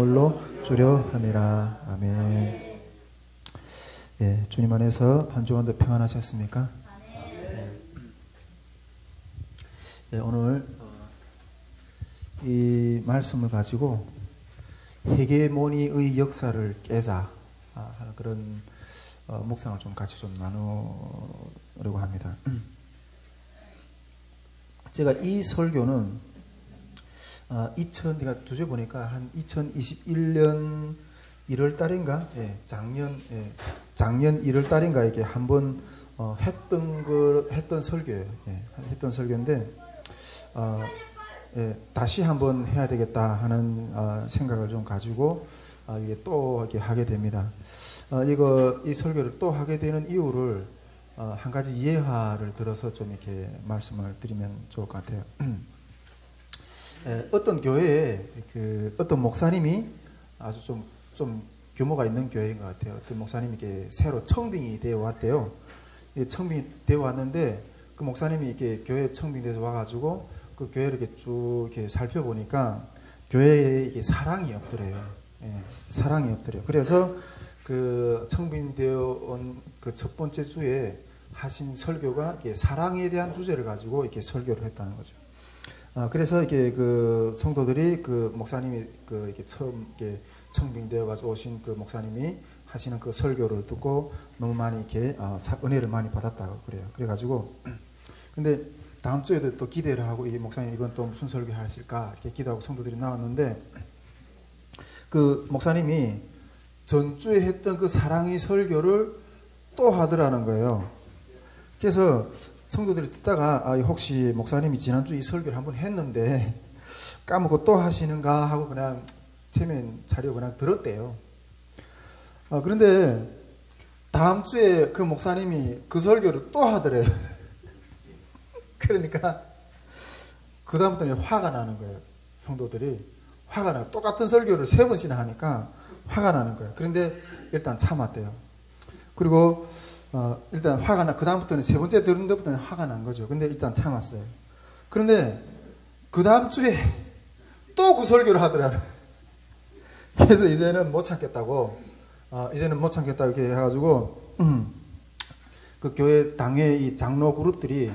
홀로 주려 함이라. 아멘. 예, 주님 안에서 한 주간도 평안하셨습니까? 예, 오늘 이 말씀을 가지고 헤게모니의 역사를 깨자 하는 그런 묵상을 좀 같이 좀 나누려고 합니다. 제가 이 설교는 내가 두제 보니까 한 2021년 1월 달인가? 예, 작년 1월 달인가 이게 한번 했던 설교예요. 예, 했던 설교인데, 예, 다시 한번 해야 되겠다 하는 생각을 좀 가지고 이게 또 이렇게 하게 됩니다. 이 설교를 또 하게 되는 이유를 한 가지 예화를 들어서 좀 이렇게 말씀을 드리면 좋을 것 같아요. 어떤 교회에 어떤 목사님이 아주 좀 규모가 있는 교회인 것 같아요. 어떤 목사님이 이렇게 새로 청빙이 되어 왔대요. 청빙이 되어 왔는데 그 목사님이 이렇게 교회 청빙돼서 와가지고 그 교회를 이렇게 쭉 이렇게 살펴보니까 교회에 이게 사랑이 없더래요. 예, 사랑이 없더래요. 그래서 그 청빙되어 온 그 첫 번째 주에 하신 설교가 이렇게 사랑에 대한 주제를 가지고 이렇게 설교를 했다는 거죠. 그래서 이렇게 그 성도들이 그 목사님이 이렇게 처음 이렇게 청빙되어 가지고 오신 그 목사님이 하시는 그 설교를 듣고 너무 많이 이렇게 은혜를 많이 받았다고 그래요. 그래가지고 근데 다음 주에도 또 기대를 하고 이 목사님 이번 또 무슨 설교 하실까 이렇게 기도하고 성도들이 나왔는데 그 목사님이 전주에 했던 그 사랑의 설교를 또 하더라는 거예요. 그래서 성도들이 듣다가 혹시 목사님이 지난주 이 설교를 한번 했는데 까먹고 또 하시는가 하고 그냥 체면 차려 그냥 들었대요. 그런데 다음 주에 그 목사님이 그 설교를 또 하더래요. 그러니까 그 다음부터는 화가 나는 거예요. 성도들이 화가 나고 똑같은 설교를 3번씩이나 하니까 화가 나는 거예요. 그런데 일단 참았대요. 그리고 일단 화가 나, 그 다음부터는 3번째 들은 데부터는 화가 난 거죠. 근데 일단 참았어요. 그런데 그 다음 주에 또 그 설교를 하더라고요. 그래서 이제는 못 참겠다고, 이렇게 해가지고, 그 교회 당회 이 장로 그룹들이,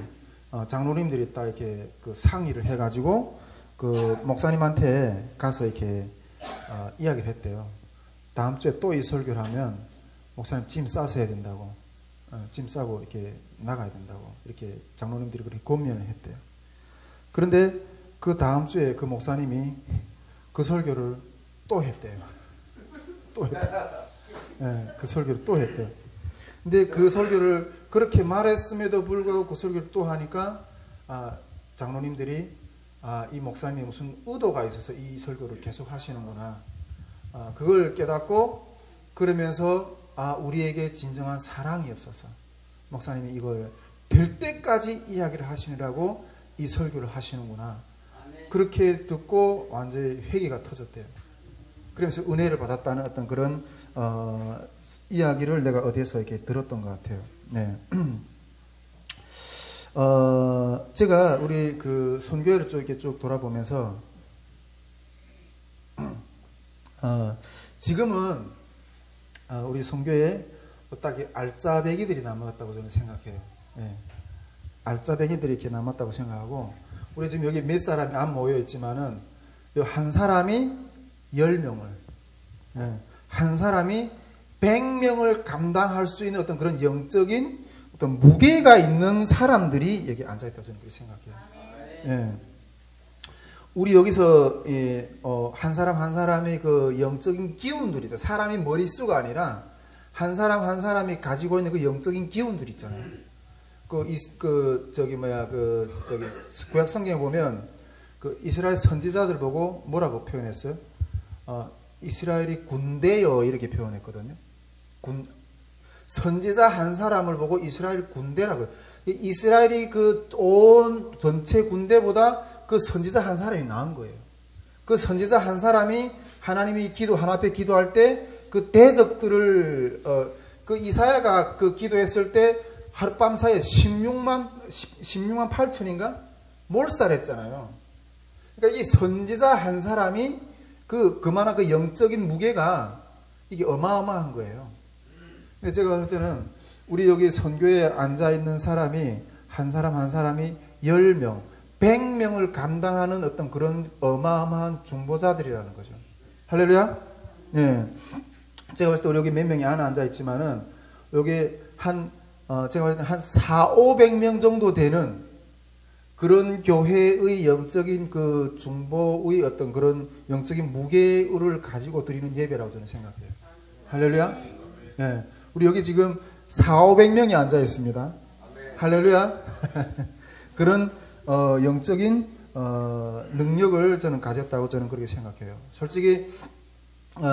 장로님들이 딱 이렇게 그 상의를 해가지고, 그 목사님한테 가서 이렇게, 이야기를 했대요. 다음 주에 또 이 설교를 하면, 목사님 짐 싸서 해야 된다고. 짐 싸고 이렇게 나가야 된다고 이렇게 장로님들이 그렇게 권면을 했대요. 그런데 그 다음 주에 그 목사님이 그 설교를 또 했대요. 또 했대요. 네, 그 설교를 또 했대요. 근데 그 설교를 그렇게 말했음에도 불구하고 그 설교를 또 하니까 장로님들이 이 목사님이 무슨 의도가 있어서 이 설교를 계속 하시는구나. 그걸 깨닫고 그러면서 우리에게 진정한 사랑이 없어서 목사님이 이걸 될 때까지 이야기를 하시느라고 이 설교를 하시는구나. 그렇게 듣고 완전히 회개가 터졌대요. 그러면서 은혜를 받았다는 어떤 그런 이야기를 내가 어디에서 이렇게 들었던 것 같아요. 네. 제가 우리 그 선교회를 이렇게 쭉 돌아보면서 지금은 우리 선교회에 딱 알짜배기들이 남았다고 저는 생각해요. 예. 알짜배기들이 이렇게 남았다고 생각하고, 우리 지금 여기 몇 사람이 안 모여 있지만은, 한 사람이 10명을, 예. 한 사람이 100명을 감당할 수 있는 어떤 그런 영적인 어떤 무게가 있는 사람들이 여기 앉아있다고 저는 그렇게 생각해요. 예. 우리 여기서 한 사람 한 사람의 그 영적인 기운들이죠. 사람이 머릿수가 아니라 한 사람 한 사람이 가지고 있는 그 영적인 기운들 있잖아요. 구약 성경에 보면 그 이스라엘 선지자들 보고 뭐라고 표현했어요? 이스라엘이 군대여 이렇게 표현했거든요. 선지자 한 사람을 보고 이스라엘 군대라고요. 이스라엘이 그 온 전체 군대보다 그 선지자 한 사람이 나은 거예요. 그 선지자 한 사람이 하나님이 하나님 앞에 기도할 때 그 대적들을 그 이사야가 그 기도했을 때 하룻밤 사이에 16만 8천인가 몰살했잖아요. 그러니까 이 선지자 한 사람이 그만한 그 영적인 무게가 이게 어마어마한 거예요. 근데 제가 봤을 때는 우리 여기 선교에 앉아있는 사람이 한 사람 한 사람이 10명, 100명을 감당하는 어떤 그런 어마어마한 중보자들이라는 거죠. 할렐루야? 예. 제가 봤을 때 우리 여기 몇 명이 안에 앉아있지만은 여기 제가 봤을 때 한 400~500명 정도 되는 그런 교회의 영적인 그 중보의 어떤 그런 영적인 무게를 가지고 드리는 예배라고 저는 생각해요. 할렐루야? 예. 우리 여기 지금 400~500명이 앉아 있습니다. 할렐루야? 그런 영적인 능력을 저는 가졌다고 저는 그렇게 생각해요. 솔직히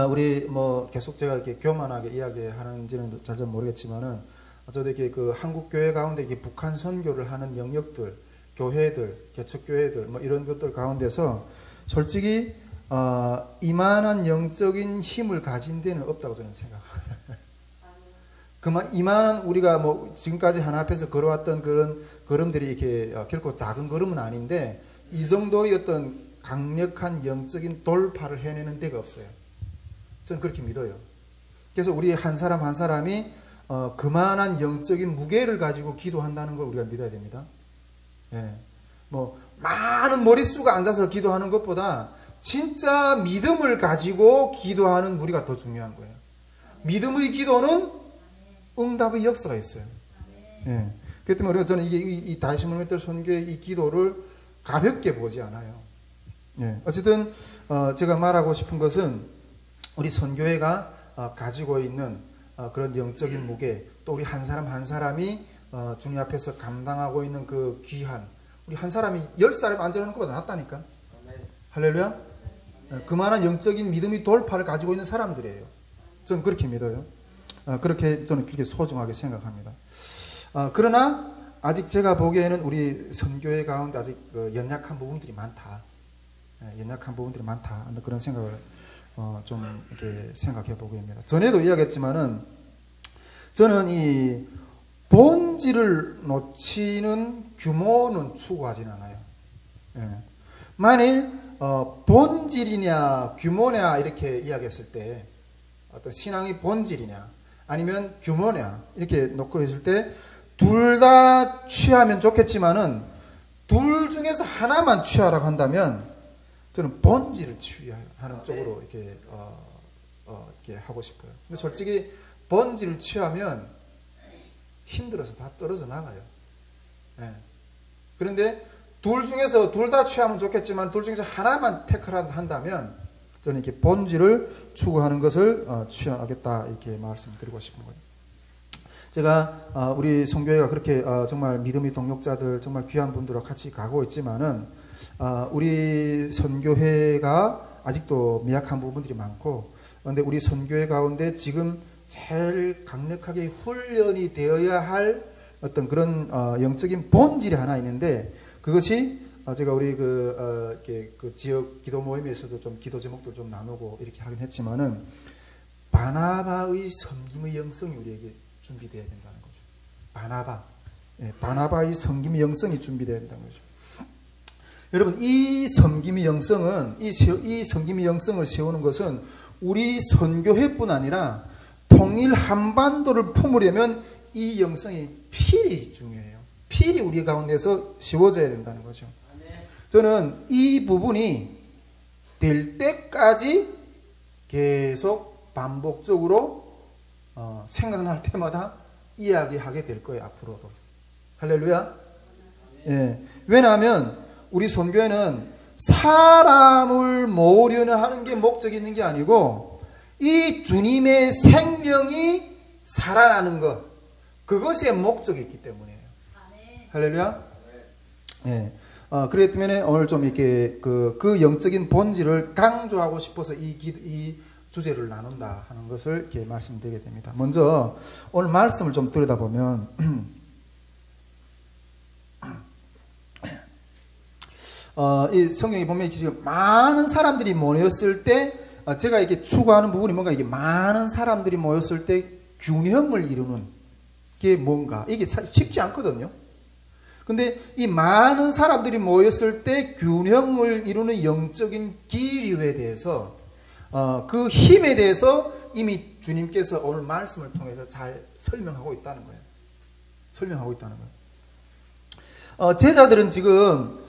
우리 뭐 계속 제가 이렇게 교만하게 이야기하는지는 잘 모르겠지만은 저도 이렇게 그 한국 교회 가운데 이렇게 북한 선교를 하는 영역들, 교회들, 개척교회들 뭐 이런 것들 가운데서 솔직히 이만한 영적인 힘을 가진 데는 없다고 저는 생각합니다. 이만한 우리가 뭐 지금까지 하나 앞에서 걸어왔던 그런 걸음들이 이렇게 결코 작은 걸음은 아닌데 이 정도의 어떤 강력한 영적인 돌파를 해내는 데가 없어요. 저는 그렇게 믿어요. 그래서 우리 한 사람 한 사람이 그만한 영적인 무게를 가지고 기도한다는 걸 우리가 믿어야 됩니다. 예. 뭐 많은 머릿수가 앉아서 기도하는 것보다 진짜 믿음을 가지고 기도하는 우리가 더 중요한 거예요. 믿음의 기도는 응답의 역사가 있어요. 예. 그렇기 때문에 우리가 저는 이 다시모니터 선교의 이 기도를 가볍게 보지 않아요. 예. 어쨌든 제가 말하고 싶은 것은 우리 선교회가 가지고 있는 그런 영적인 무게, 또 우리 한 사람 한 사람이 주님 앞에서 감당하고 있는 그 귀한, 우리 한 사람이 10사람 앉아놓는 것보다 낫다니까. 할렐루야? 그만한 영적인 믿음의 돌파를 가지고 있는 사람들이에요. 저는 그렇게 믿어요. 그렇게 저는 그렇게 소중하게 생각합니다. 그러나 아직 제가 보기에는 우리 선교회 가운데 아직 연약한 부분들이 많다. 연약한 부분들이 많다. 그런 생각을 좀 이렇게 생각해 보게 됩니다. 전에도 이야기했지만은 저는 이 본질을 놓치는 규모는 추구하지는 않아요. 예. 만일 본질이냐 규모냐 이렇게 이야기했을 때 어떤 신앙의 본질이냐 아니면 규모냐 이렇게 놓고 있을 때 둘 다 취하면 좋겠지만은 둘 중에서 하나만 취하라고 한다면 저는 본질을 취하는 쪽으로 이렇게 하고 싶어요. 근데 솔직히 본질을 취하면 힘들어서 다 떨어져 나가요. 예. 그런데 둘 중에서 둘 다 취하면 좋겠지만 둘 중에서 하나만 태클한다면 저는 이렇게 본질을 추구하는 것을 취하겠다 이렇게 말씀드리고 싶은 거예요. 제가 우리 선교회가 그렇게 정말 믿음의 동력자들 정말 귀한 분들과 같이 가고 있지만은 우리 선교회가 아직도 미약한 부분들이 많고 그런데 우리 선교회 가운데 지금 제일 강력하게 훈련이 되어야 할 어떤 그런 영적인 본질이 하나 있는데 그것이 제가 우리 그 지역 기도 모임에서도 좀 기도 제목도 좀 나누고 이렇게 하긴 했지만은 바나바의 섬김의 영성이 우리에게 준비되어야 된다는 거죠. 바나바의 섬김의 영성이 준비되어야 된다는 거죠. 여러분 이 섬김의 영성은 이 섬김의 영성을 세우는 것은 우리 선교회뿐 아니라 통일 한반도를 품으려면 이 영성이 필히 중요해요. 필히 우리 가운데서 세워져야 된다는 거죠. 저는 이 부분이 될 때까지 계속 반복적으로 생각날 때마다 이야기하게 될 거예요. 앞으로도. 할렐루야. 예. 왜냐하면 우리 선교회는 사람을 모으려는 하는 게 목적이 있는 게 아니고 이 주님의 생명이 살아나는 것 그것에 목적이 있기 때문이에요. 할렐루야. 예. 그렇기 때문에 오늘 좀 이렇게 그 영적인 본질을 강조하고 싶어서 이 주제를 나눈다 하는 것을 이렇게 말씀드리게 됩니다. 먼저 오늘 말씀을 좀 들여다보면 이 성경에 보면 지금 많은 사람들이 모였을 때 제가 이렇게 추구하는 부분이 뭔가 이게 많은 사람들이 모였을 때 균형을 이루는 게 뭔가 이게 쉽지 않거든요. 근데 이 많은 사람들이 모였을 때 균형을 이루는 영적인 기류에 대해서 그 힘에 대해서 이미 주님께서 오늘 말씀을 통해서 잘 설명하고 있다는 거예요. 설명하고 있다는 거예요. 제자들은 지금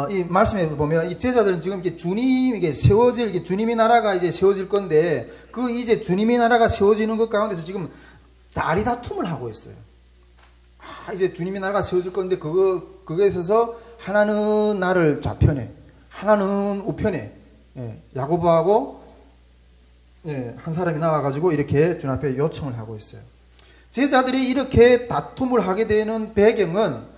이 말씀에 보면 이 제자들은 지금 이렇게 주님에게 세워질 이게 주님의 나라가 이제 세워질 건데 그 이제 주님의 나라가 세워지는 것 가운데서 지금 자리다툼을 하고 있어요. 이제 주님의 나라가 세워질 건데 그거에 있어서 하나는 나를 좌편에, 하나는 우편에, 야고보하고 한 사람이 나와가지고 이렇게 주님 앞에 요청을 하고 있어요. 제자들이 이렇게 다툼을 하게 되는 배경은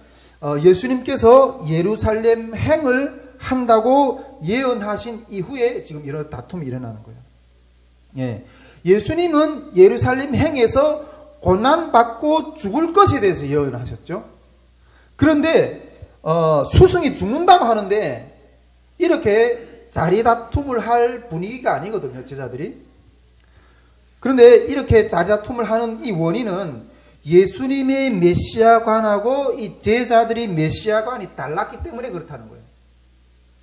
예수님께서 예루살렘 행을 한다고 예언하신 이후에 지금 이런 다툼이 일어나는 거예요. 예수님은 예루살렘 행에서 고난받고 죽을 것에 대해서 예언하셨죠. 그런데 스승이 죽는다고 하는데 이렇게 자리다툼을 할 분위기가 아니거든요, 제자들이. 그런데 이렇게 자리다툼을 하는 이 원인은 예수님의 메시아관하고 이 제자들이 메시아관이 달랐기 때문에 그렇다는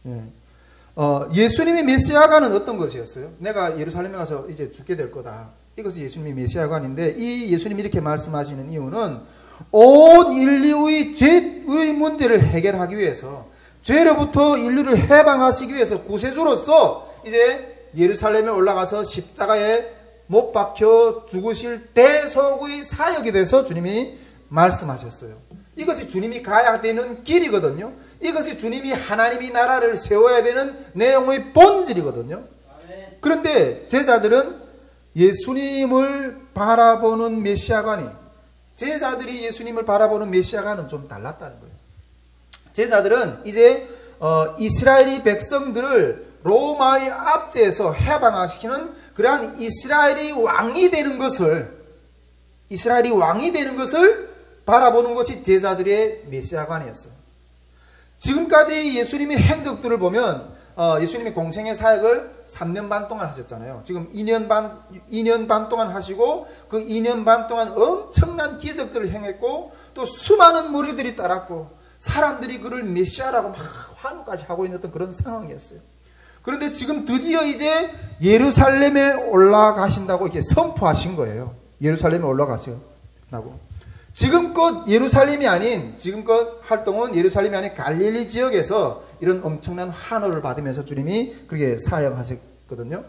거예요. 예수님의 메시아관은 어떤 것이었어요? 내가 예루살렘에 가서 이제 죽게 될 거다. 이것이 예수님의 메시아관인데 이 예수님이 이렇게 말씀하시는 이유는 온 인류의 죄의 문제를 해결하기 위해서 죄로부터 인류를 해방하시기 위해서 구세주로서 이제 예루살렘에 올라가서 십자가에 못 박혀 죽으실 대속의 사역에 대해서 주님이 말씀하셨어요. 이것이 주님이 가야 되는 길이거든요. 이것이 주님이 하나님의 나라를 세워야 되는 내용의 본질이거든요. 그런데 제자들은 예수님을 바라보는 메시아관이 제자들이 예수님을 바라보는 메시아관은 좀 달랐다는 거예요. 제자들은 이제 이스라엘의 백성들을 로마의 압제에서 해방시키는 그러한 이스라엘이 왕이 되는 것을 바라보는 것이 제자들의 메시아관이었어요. 지금까지 예수님의 행적들을 보면 예수님의 공생의 사역을 3년 반 동안 하셨잖아요. 지금 2년 반 동안 하시고 그 2년 반 동안 엄청난 기적들을 행했고 또 수많은 무리들이 따랐고 사람들이 그를 메시아라고 막 환호까지 하고 있는 그런 상황이었어요. 그런데 지금 드디어 이제 예루살렘에 올라가신다고 이렇게 선포하신 거예요. 예루살렘에 올라가시라고. 지금껏 예루살렘이 아닌 지금껏 활동은 예루살렘이 아닌 갈릴리 지역에서 이런 엄청난 환호를 받으면서 주님이 그렇게 사역하셨거든요.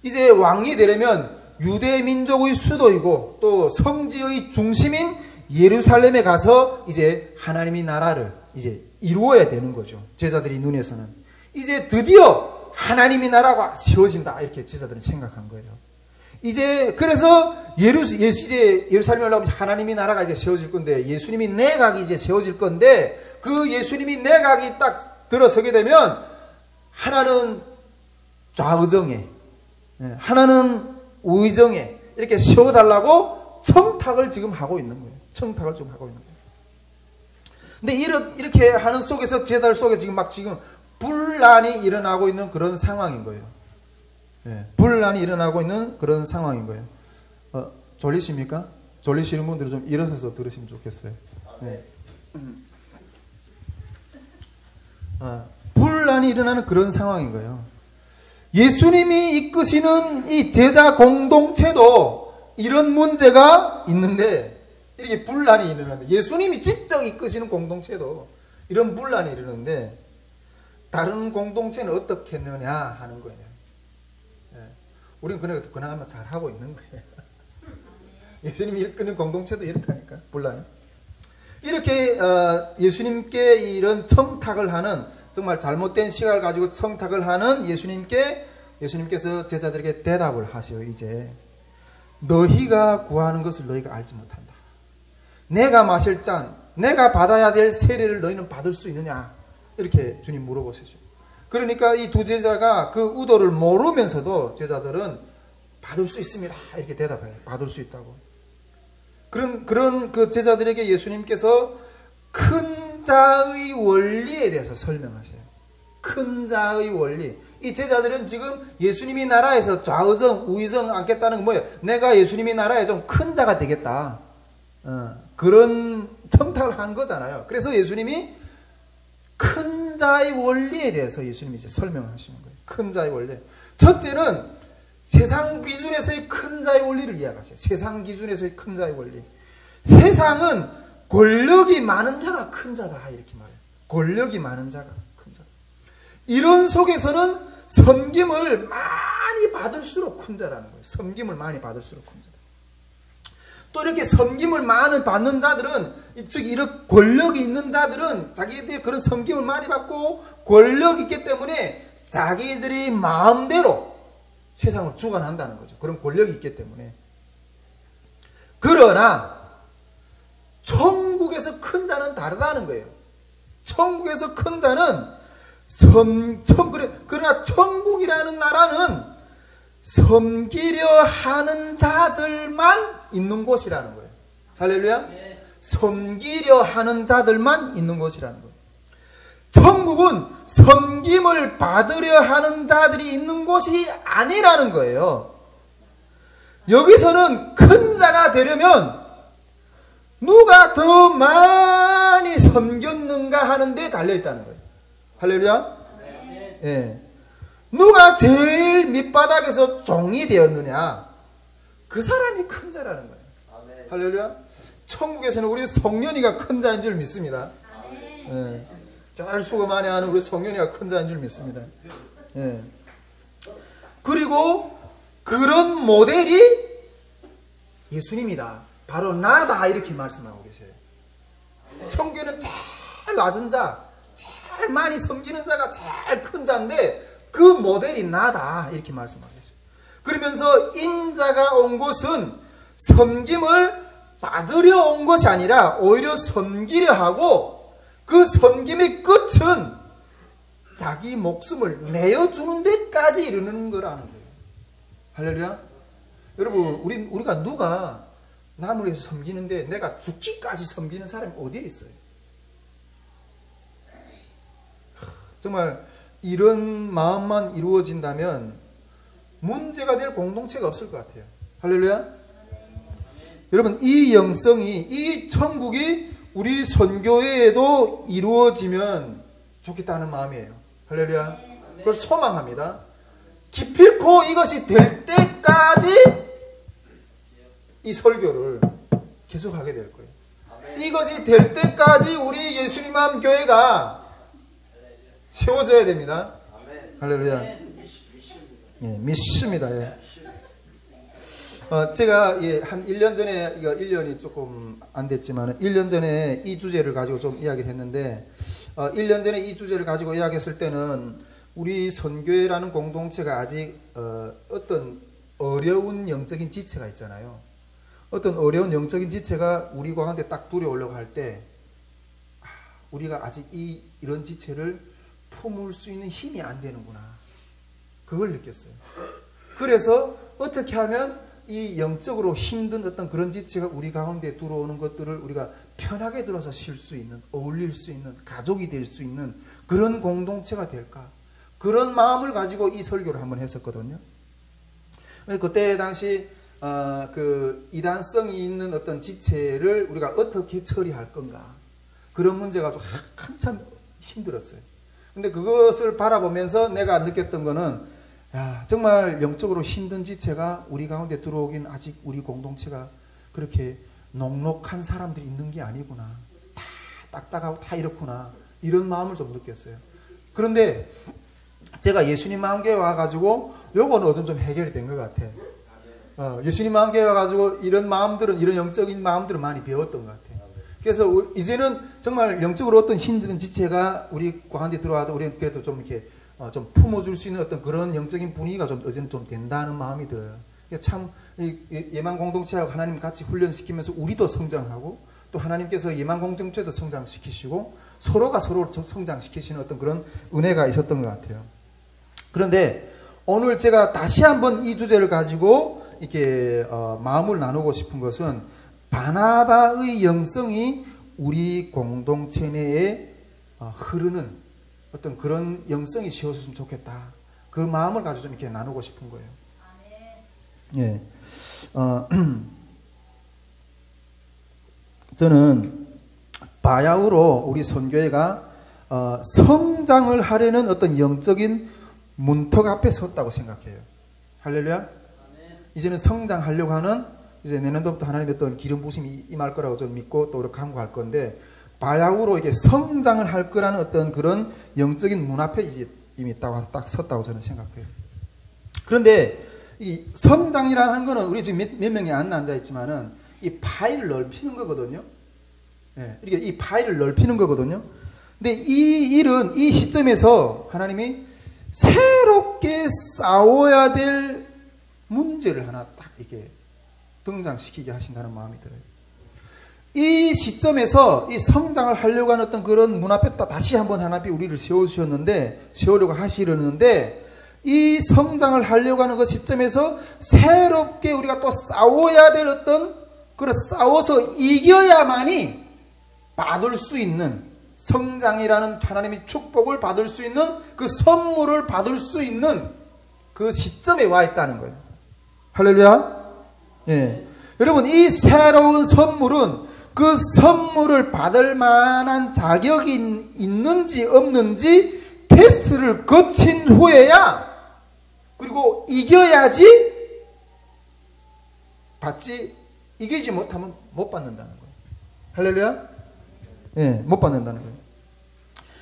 이제 왕이 되려면 유대 민족의 수도이고 또 성지의 중심인 예루살렘에 가서 이제 하나님의 나라를 이제 이루어야 되는 거죠. 제자들이 눈에서는 이제 드디어 하나님의 나라가 세워진다 이렇게 제자들은 생각한 거예요. 이제 그래서 이제 예루살렘에 올라오면 하나님의 나라가 이제 세워질 건데 예수님이 내각이 이제 세워질 건데 그 예수님이 내각이 딱 들어서게 되면 하나는 좌의정에 하나는 우의정에 이렇게 세워달라고 청탁을 지금 하고 있는 거예요. 청탁을 지금 하고 있는 거예요. 근데 이렇게 하는 속에서 제자들 속에 지금 분란이 일어나고 있는 그런 상황인 거예요. 분란이 일어나고 있는 그런 상황인 거예요. 졸리십니까? 졸리시는 분들은 좀 일어서서 들으시면 좋겠어요. 분란이 일어나는 그런 상황인 거예요. 예수님이 이끄시는 이 제자 공동체도 이런 문제가 있는데 이렇게 분란이 일어나는데 예수님이 직접 이끄시는 공동체도 이런 분란이 일어나는데 다른 공동체는 어떻게 했느냐 하는 거예요. 우리는 그나마 잘하고 있는 거예요. 예수님이 이끄는 공동체도 이렇다니까 분란이. 이렇게 예수님께 이런 청탁을 하는 정말 잘못된 시각을 가지고 청탁을 하는 예수님께서 제자들에게 대답을 하세요. 이제 너희가 구하는 것을 너희가 알지 못한다. 내가 마실 잔, 내가 받아야 될 세례를 너희는 받을 수 있느냐? 이렇게 주님 물어보시죠. 그러니까 이 두 제자가 그 의도를 모르면서도 제자들은 받을 수 있습니다. 이렇게 대답해요. 받을 수 있다고. 그런 그 제자들에게 예수님께서 큰 자의 원리에 대해서 설명하세요. 큰 자의 원리. 이 제자들은 지금 예수님이 나라에서 좌의정, 우의정 앉겠다는 건 뭐예요? 내가 예수님이 나라에 좀 큰 자가 되겠다. 그런 청탁을 한 거잖아요. 그래서 예수님이 큰 자의 원리에 대해서 예수님이 이제 설명을 하시는 거예요. 큰 자의 원리. 첫째는 세상 기준에서의 큰 자의 원리를 이해하세요. 세상 기준에서의 큰 자의 원리. 세상은 권력이 많은 자가 큰 자다 이렇게 말해요. 권력이 많은 자가 큰 자다. 이런 속에서는 섬김을 많이 받을수록 큰 자라는 거예요. 섬김을 많이 받을수록 큰 자다. 또 이렇게 섬김을 많이 받는 자들은, 즉 이런 권력이 있는 자들은 자기들이 그런 섬김을 많이 받고 권력이 있기 때문에 자기들이 마음대로 세상을 주관한다는 거죠. 그런 권력이 있기 때문에. 그러나 천국에서 큰 자는 다르다는 거예요. 천국에서 큰 자는 그러나 천국이라는 나라는 섬기려 하는 자들만 있는 곳이라는 거예요. 할렐루야. 섬기려 하는 자들만 있는 곳이라는 거예요. 천국은 섬김을 받으려 하는 자들이 있는 곳이 아니라는 거예요. 여기서는 큰 자가 되려면 누가 더 많이 섬겼는가 하는 데 달려있다는 거예요. 할렐루야. 예. 누가 제일 밑바닥에서 종이 되었느냐, 그 사람이 큰 자라는 거예요. 할렐루야. 천국에서는 우리 성년이가 큰 자인 줄 믿습니다. 예. 잘 수고 많이 하는 우리 성년이가 큰 자인 줄 믿습니다. 예. 그리고 그런 모델이 예수님이다. 바로 나다. 이렇게 말씀하고 계세요. 천국에는 제일 낮은 자, 제일 많이 섬기는 자가 제일 큰 자인데 그 모델이 나다. 이렇게 말씀하고 계세요. 그러면서 인자가 온 곳은 섬김을 받으려 온 것이 아니라 오히려 섬기려 하고, 그 섬김의 끝은 자기 목숨을 내어주는 데까지 이르는 거라는 거예요. 할렐루야. 여러분, 우리가 누가 남을 위해서 섬기는데 내가 죽기까지 섬기는 사람이 어디에 있어요? 정말 이런 마음만 이루어진다면 문제가 될 공동체가 없을 것 같아요. 할렐루야. 여러분, 이 영성이, 이 천국이 우리 선교회에도 이루어지면 좋겠다는 마음이에요. 할렐루야. 그걸 소망합니다. 기필코 이것이 될 때까지 이 설교를 계속하게 될 거예요. 이것이 될 때까지 우리 예수님 마음 교회가 세워져야 됩니다. 할렐루야. 예, 믿습니다. 예. 제가 한 1년 전에, 이거 1년이 조금 안 됐지만 1년 전에 이 주제를 가지고 좀 이야기를 했는데, 1년 전에 이 주제를 가지고 이야기했을 때는 우리 선교회라는 공동체가 아직 어떤 어려운 영적인 지체가 있잖아요. 어떤 어려운 영적인 지체가 우리 가운데 딱 들어오려고 할 때 우리가 아직 이런 지체를 품을 수 있는 힘이 안 되는구나. 그걸 느꼈어요. 그래서 어떻게 하면 이 영적으로 힘든 어떤 그런 지체가 우리 가운데 들어오는 것들을 우리가 편하게 들어서 쉴 수 있는, 어울릴 수 있는, 가족이 될 수 있는 그런 공동체가 될까? 그런 마음을 가지고 이 설교를 한번 했었거든요. 그때 당시 그 이단성이 있는 어떤 지체를 우리가 어떻게 처리할 건가? 그런 문제가 좀 한참 힘들었어요. 근데 그것을 바라보면서 내가 느꼈던 거는, 야, 정말 영적으로 힘든 지체가 우리 가운데 들어오긴 아직 우리 공동체가 그렇게 녹록한 사람들이 있는 게 아니구나. 다 딱딱하고 다 이렇구나. 이런 마음을 좀 느꼈어요. 그런데 제가 예수님 마음교회 와가지고 요거는 어좀 좀 해결이 된 것 같아. 예수님 마음교회 와가지고 이런 마음들은, 이런 영적인 마음들은 많이 배웠던 것 같아. 그래서 이제는 정말 영적으로 어떤 힘든 지체가 우리 가운데 들어와도 우리는 그래도 좀 이렇게 좀 품어줄 수 있는 어떤 그런 영적인 분위기가 좀 어제는 좀 된다는 마음이 들어요. 참 예만 공동체하고 하나님 같이 훈련시키면서 우리도 성장하고, 또 하나님께서 예만 공동체도 성장시키시고 서로가 서로를 성장시키시는 어떤 그런 은혜가 있었던 것 같아요. 그런데 오늘 제가 다시 한번 이 주제를 가지고 이렇게 마음을 나누고 싶은 것은, 바나바의 영성이 우리 공동체 내에 흐르는 어떤 그런 영성이 세워졌으면 좋겠다. 그 마음을 가지고 좀 이렇게 나누고 싶은 거예요. 예. 저는 바야흐로 우리 선교회가 성장을 하려는 어떤 영적인 문턱 앞에 섰다고 생각해요. 할렐루야. 이제는 성장하려고 하는, 이제 내년도부터 하나님의 어떤 기름 부심이 임할 거라고 저는 믿고 또 그렇게 간구할 건데, 바야흐로 이게 성장을 할 거라는 어떤 그런 영적인 문 앞에 이제 이미 딱 섰다고 저는 생각해요. 그런데 이 성장이라는 거는 우리 지금 몇 명이 안 앉아 있지만은 이 파일을 넓히는 거거든요. 예, 이렇게 이 파일을 넓히는 거거든요. 근데 이 일은 이 시점에서 하나님이 새롭게 싸워야 될 문제를 하나 딱 이렇게 등장시키게 하신다는 마음이 들어요. 이 시점에서 이 성장을 하려고 하는 어떤 그런 문 앞에 다시 한번 하나님이 우리를 세우려고 하시려는데, 이 성장을 하려고 하는 그 시점에서 새롭게 우리가 또 싸워야 될 어떤, 그런 싸워서 이겨야만이 받을 수 있는, 성장이라는 하나님의 축복을 받을 수 있는, 그 선물을 받을 수 있는 그 시점에 와 있다는 거예요. 할렐루야. 예. 여러분, 이 새로운 선물은 그 선물을 받을 만한 자격이 있는지 없는지 테스트를 거친 후에야, 그리고 이겨야지 받지, 이기지 못하면 못 받는다는 거예요. 할렐루야? 예, 못 받는다는 거예요.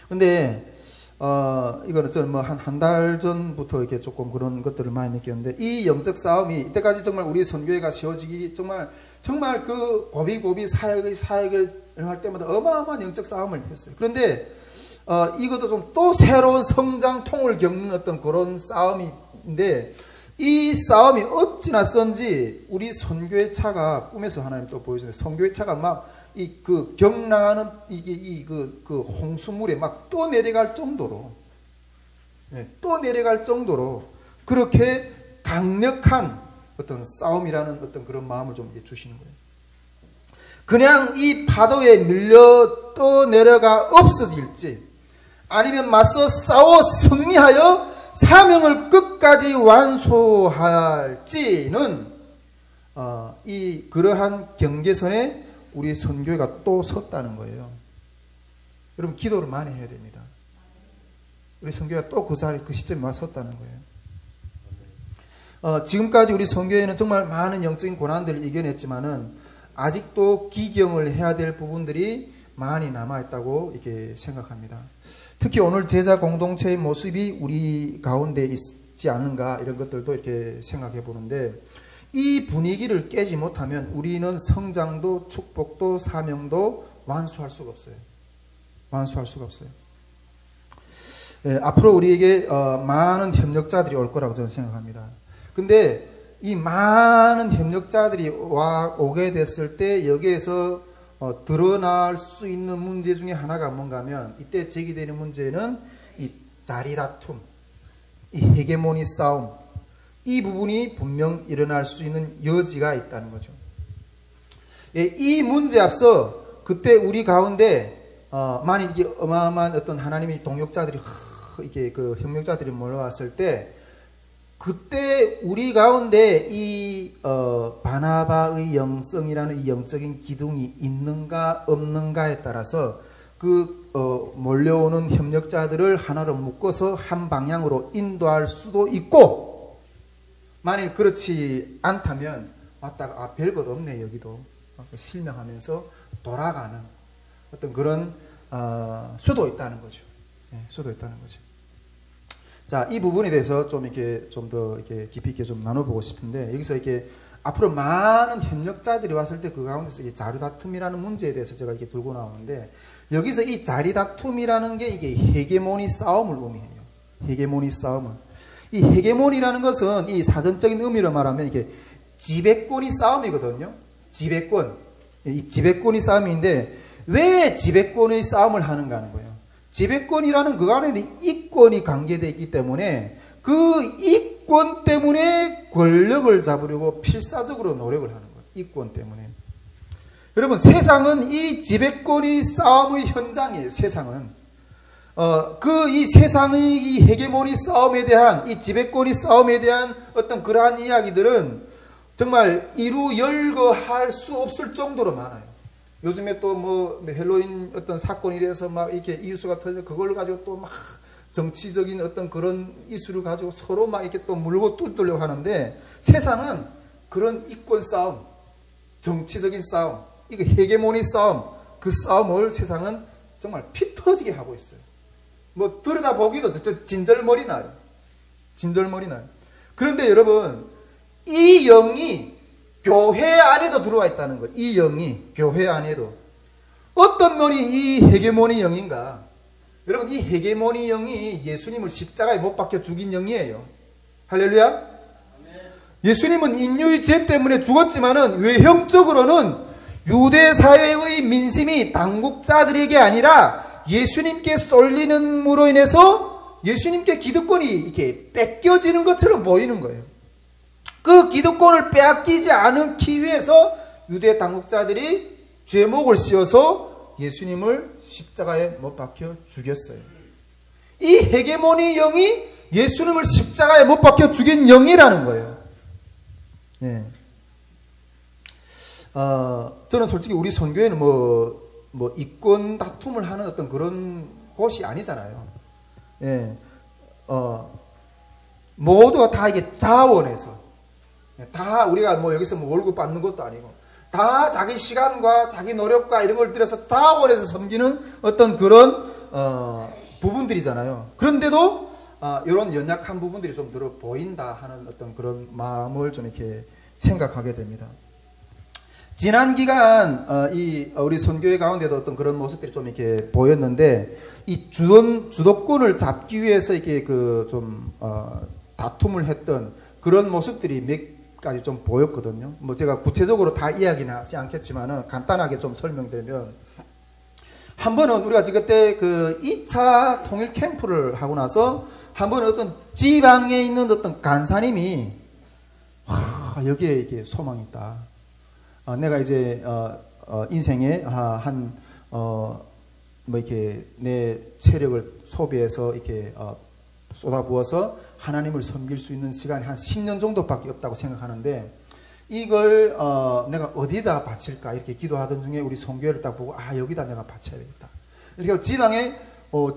근데 이거는 저는 뭐 한 달 전부터 이렇게 조금 그런 것들을 많이 느꼈는데, 이 영적 싸움이 이때까지 정말 우리 선교회가 세워지기 정말 그 고비고비 사역을 할 때마다 어마어마한 영적 싸움을 했어요. 그런데 이것도 좀 또 새로운 성장통을 겪는 어떤 그런 싸움인데, 이 싸움이 어찌나 썬지 우리 선교회 차가 꿈에서 하나님 또 보여주는데, 선교회 차가 막 그 경랑하는 그 홍수물에 막 떠내려갈 정도로, 떠내려갈 정도로 그렇게 강력한 어떤 싸움이라는 어떤 그런 마음을 좀 주시는 거예요. 그냥 이 파도에 밀려 떠내려가 없어질지, 아니면 맞서 싸워 승리하여 사명을 끝까지 완수할지는 이 그러한 경계선에 우리 선교회가 또 섰다는 거예요. 여러분, 기도를 많이 해야 됩니다. 우리 선교회가 또 그 자리, 그 시점에 와 섰다는 거예요. 지금까지 우리 선교회는 정말 많은 영적인 고난들을 이겨냈지만은 아직도 기경을 해야 될 부분들이 많이 남아있다고 이렇게 생각합니다. 특히 오늘 제자 공동체의 모습이 우리 가운데 있지 않은가, 이런 것들도 이렇게 생각해 보는데, 이 분위기를 깨지 못하면 우리는 성장도 축복도 사명도 완수할 수가 없어요. 완수할 수가 없어요. 예, 앞으로 우리에게 많은 협력자들이 올 거라고 저는 생각합니다. 근데 이 많은 협력자들이 오게 됐을 때 여기에서 드러날 수 있는 문제 중에 하나가 뭔가 하면, 이때 제기되는 문제는 이 자리다툼, 이 헤게모니 싸움, 이 부분이 분명 일어날 수 있는 여지가 있다는 거죠. 예, 이 문제 앞서 그때 우리 가운데 만일 이게 어마어마한 어떤 하나님의 동역자들이 이게 그 협력자들이 몰려왔을 때, 그때 우리 가운데 이 바나바의 영성이라는 이 영적인 기둥이 있는가 없는가에 따라서 그 몰려오는 협력자들을 하나로 묶어서 한 방향으로 인도할 수도 있고, 만일 그렇지 않다면 왔다가 별것 없네 여기도 실명하면서 돌아가는 어떤 그런 수도 있다는 거죠. 네, 수도 있다는 거죠. 자, 이 부분에 대해서 좀 이렇게 좀 더 이렇게 깊이 있게 좀 나눠보고 싶은데, 여기서 이렇게 앞으로 많은 협력자들이 왔을 때 그 가운데서 이 자리다툼이라는 문제에 대해서 제가 이렇게 들고 나오는데, 여기서 이 자리다툼이라는 게 이게 헤게모니 싸움을 의미해요. 헤게모니 싸움을. 이 헤게모니라는 것은 이 사전적인 의미로 말하면 이게 지배권이 싸움이거든요. 지배권. 이 지배권이 싸움인데, 왜 지배권의 싸움을 하는가 하는 거예요. 지배권이라는 그 안에 이권이 관계되어 있기 때문에 그 이권 때문에 권력을 잡으려고 필사적으로 노력을 하는 거예요. 이권 때문에. 여러분, 세상은 이 지배권의 싸움의 현장이에요. 세상은. 이 세상의 이 헤게모니 싸움에 대한, 이 지배권의 싸움에 대한 어떤 그러한 이야기들은 정말 이루 열거할 수 없을 정도로 많아요. 요즘에 또 뭐 헬로윈 어떤 사건이 돼서 막 이렇게 이유수가 터져 그걸 가지고 또 막 정치적인 어떤 그런 이슈를 가지고 서로 막 이렇게 또 물고 뚫으려고 하는데 세상은 그런 이권 싸움, 정치적인 싸움, 이거 헤게모니 싸움, 그 싸움을 세상은 정말 피 터지게 하고 있어요. 뭐 들여다보기도 진절머리 나요. 진절머리 나요. 그런데 여러분, 이 영이 교회 안에도 들어와 있다는 거예요. 이 영이 교회 안에도. 어떤 면이 이 헤게모니 영인가? 여러분, 이 헤게모니 영이 예수님을 십자가에 못 박혀 죽인 영이에요. 할렐루야. 예수님은 인류의 죄 때문에 죽었지만은 외형적으로는 유대 사회의 민심이 당국자들에게 아니라 예수님께 쏠리는으로 인해서 예수님께 기득권이 이렇게 뺏겨지는 것처럼 보이는 거예요. 그 기득권을 빼앗기지 않기 위해서 유대 당국자들이 죄목을 씌워서 예수님을 십자가에 못 박혀 죽였어요. 이 헤게모니 영이 예수님을 십자가에 못 박혀 죽인 영이라는 거예요. 예. 저는 솔직히 우리 선교회는 뭐 이권 다툼을 하는 어떤 그런 곳이 아니잖아요. 예. 모두가 다 이게 자원해서, 다 우리가 뭐 여기서 뭐 월급 받는 것도 아니고, 다 자기 시간과 자기 노력과 이런 걸 들여서 자원해서 섬기는 어떤 그런 부분들이잖아요. 그런데도 이런 연약한 부분들이 좀 들어 보인다 하는 어떤 그런 마음을 좀 이렇게 생각하게 됩니다. 지난 기간 우리 선교회 가운데도 어떤 그런 모습들이 좀 이렇게 보였는데, 이 주도권을 잡기 위해서 이렇게 좀 다툼을 했던 그런 모습들이 몇 가지 좀 보였거든요. 뭐 제가 구체적으로 다 이야기는 하지 않겠지만은 간단하게 좀 설명드리면, 한 번은 우리가 그때 2차 통일 캠프를 하고 나서 한 번은 어떤 지방에 있는 어떤 간사님이 여기에 이게 소망이 있다. 내가 이제 인생에 뭐 이렇게 내 체력을 소비해서 이렇게 쏟아부어서 하나님을 섬길 수 있는 시간이 한 10년 정도밖에 없다고 생각하는데, 이걸 내가 어디다 바칠까 이렇게 기도하던 중에 우리 선교회를 딱 보고 여기다 내가 바쳐야 되겠다. 이렇게 지방에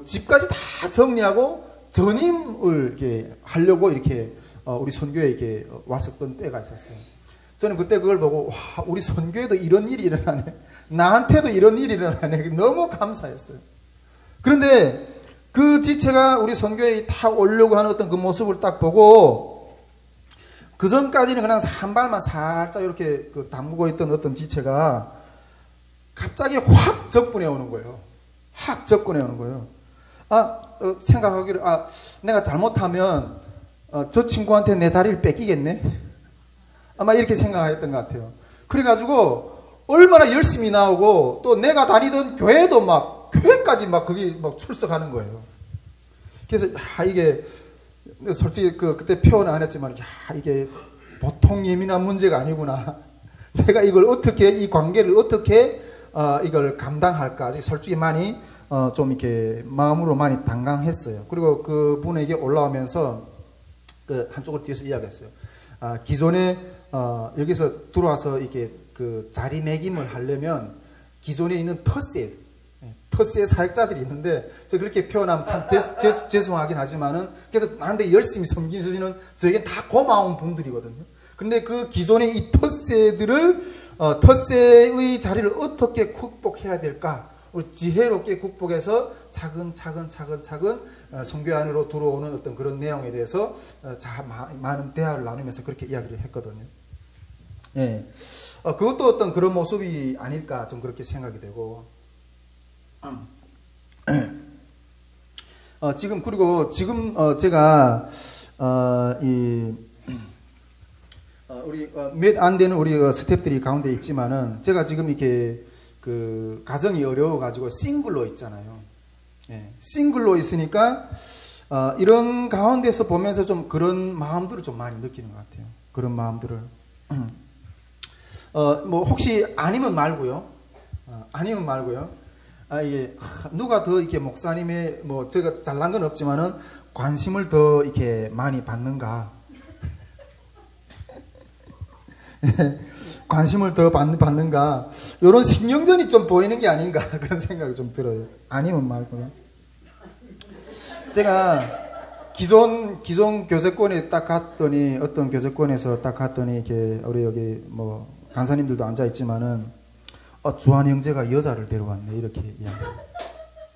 집까지 다 정리하고 전임을 이렇게 하려고 이렇게 우리 선교회에 이렇게 왔었던 때가 있었어요. 저는 그때 그걸 보고 우리 선교회도 이런 일이 일어나네. 나한테도 이런 일이 일어나네. 너무 감사했어요. 그런데 그 지체가 우리 선교회에 탁 오려고 하는 어떤 그 모습을 딱 보고, 그 전까지는 그냥 한 발만 살짝 이렇게 담그고 있던 어떤 지체가 갑자기 확 접근해 오는 거예요. 확 접근해 오는 거예요. 생각하기를, 내가 잘못하면 저 친구한테 내 자리를 뺏기겠네? 아마 이렇게 생각했던 것 같아요. 그래가지고 얼마나 열심히 나오고, 또 내가 다니던 교회도 교회까지 거기 출석하는 거예요. 그래서, 이게, 솔직히 그때 표현은 안 했지만, 이게 보통 예민한 문제가 아니구나. 내가 이 관계를 어떻게, 이걸 감당할까. 솔직히 많이, 좀 이렇게 마음으로 많이 당황했어요. 그리고 그 분에게 올라오면서, 한쪽을 뒤에서 이야기했어요. 기존에, 여기서 들어와서 이렇게 자리매김을 하려면 기존에 있는 텃세 사역자들이 있는데, 저 그렇게 표현하면 참 죄송하긴 하지만은, 그래도 나름대로 열심히 섬기시는 저에겐 다 고마운 분들이거든요. 근데 그 기존의 이 텃세의 자리를 어떻게 극복해야 될까? 지혜롭게 극복해서 차근차근 선교 안으로 들어오는 어떤 그런 내용에 대해서 많은 대화를 나누면서 그렇게 이야기를 했거든요. 예. 그것도 어떤 그런 모습이 아닐까 좀 그렇게 생각이 되고, 지금 제가 우리 몇 안 되는 우리 스태프들이 가운데 있지만은, 제가 지금 이렇게 가정이 어려워가지고 싱글로 있잖아요. 예, 싱글로 있으니까 이런 가운데서 보면서 좀 그런 마음들을 좀 많이 느끼는 것 같아요. 그런 마음들을. 뭐 혹시 아니면 말고요. 이게 누가 더 이렇게 목사님의 뭐 제가 잘난 건 없지만은 관심을 더 이렇게 많이 받는가? 관심을 더 받는가? 이런 신경전이 좀 보이는 게 아닌가 그런 생각이 좀 들어요. 아니면 말고요. 제가 기존 교제권에 딱 갔더니, 어떤 교제권에서 딱 갔더니, 이렇게, 우리 여기 뭐, 간사님들도 앉아있지만은, 주한 형제가 여자를 데려왔네. 이렇게 이야기.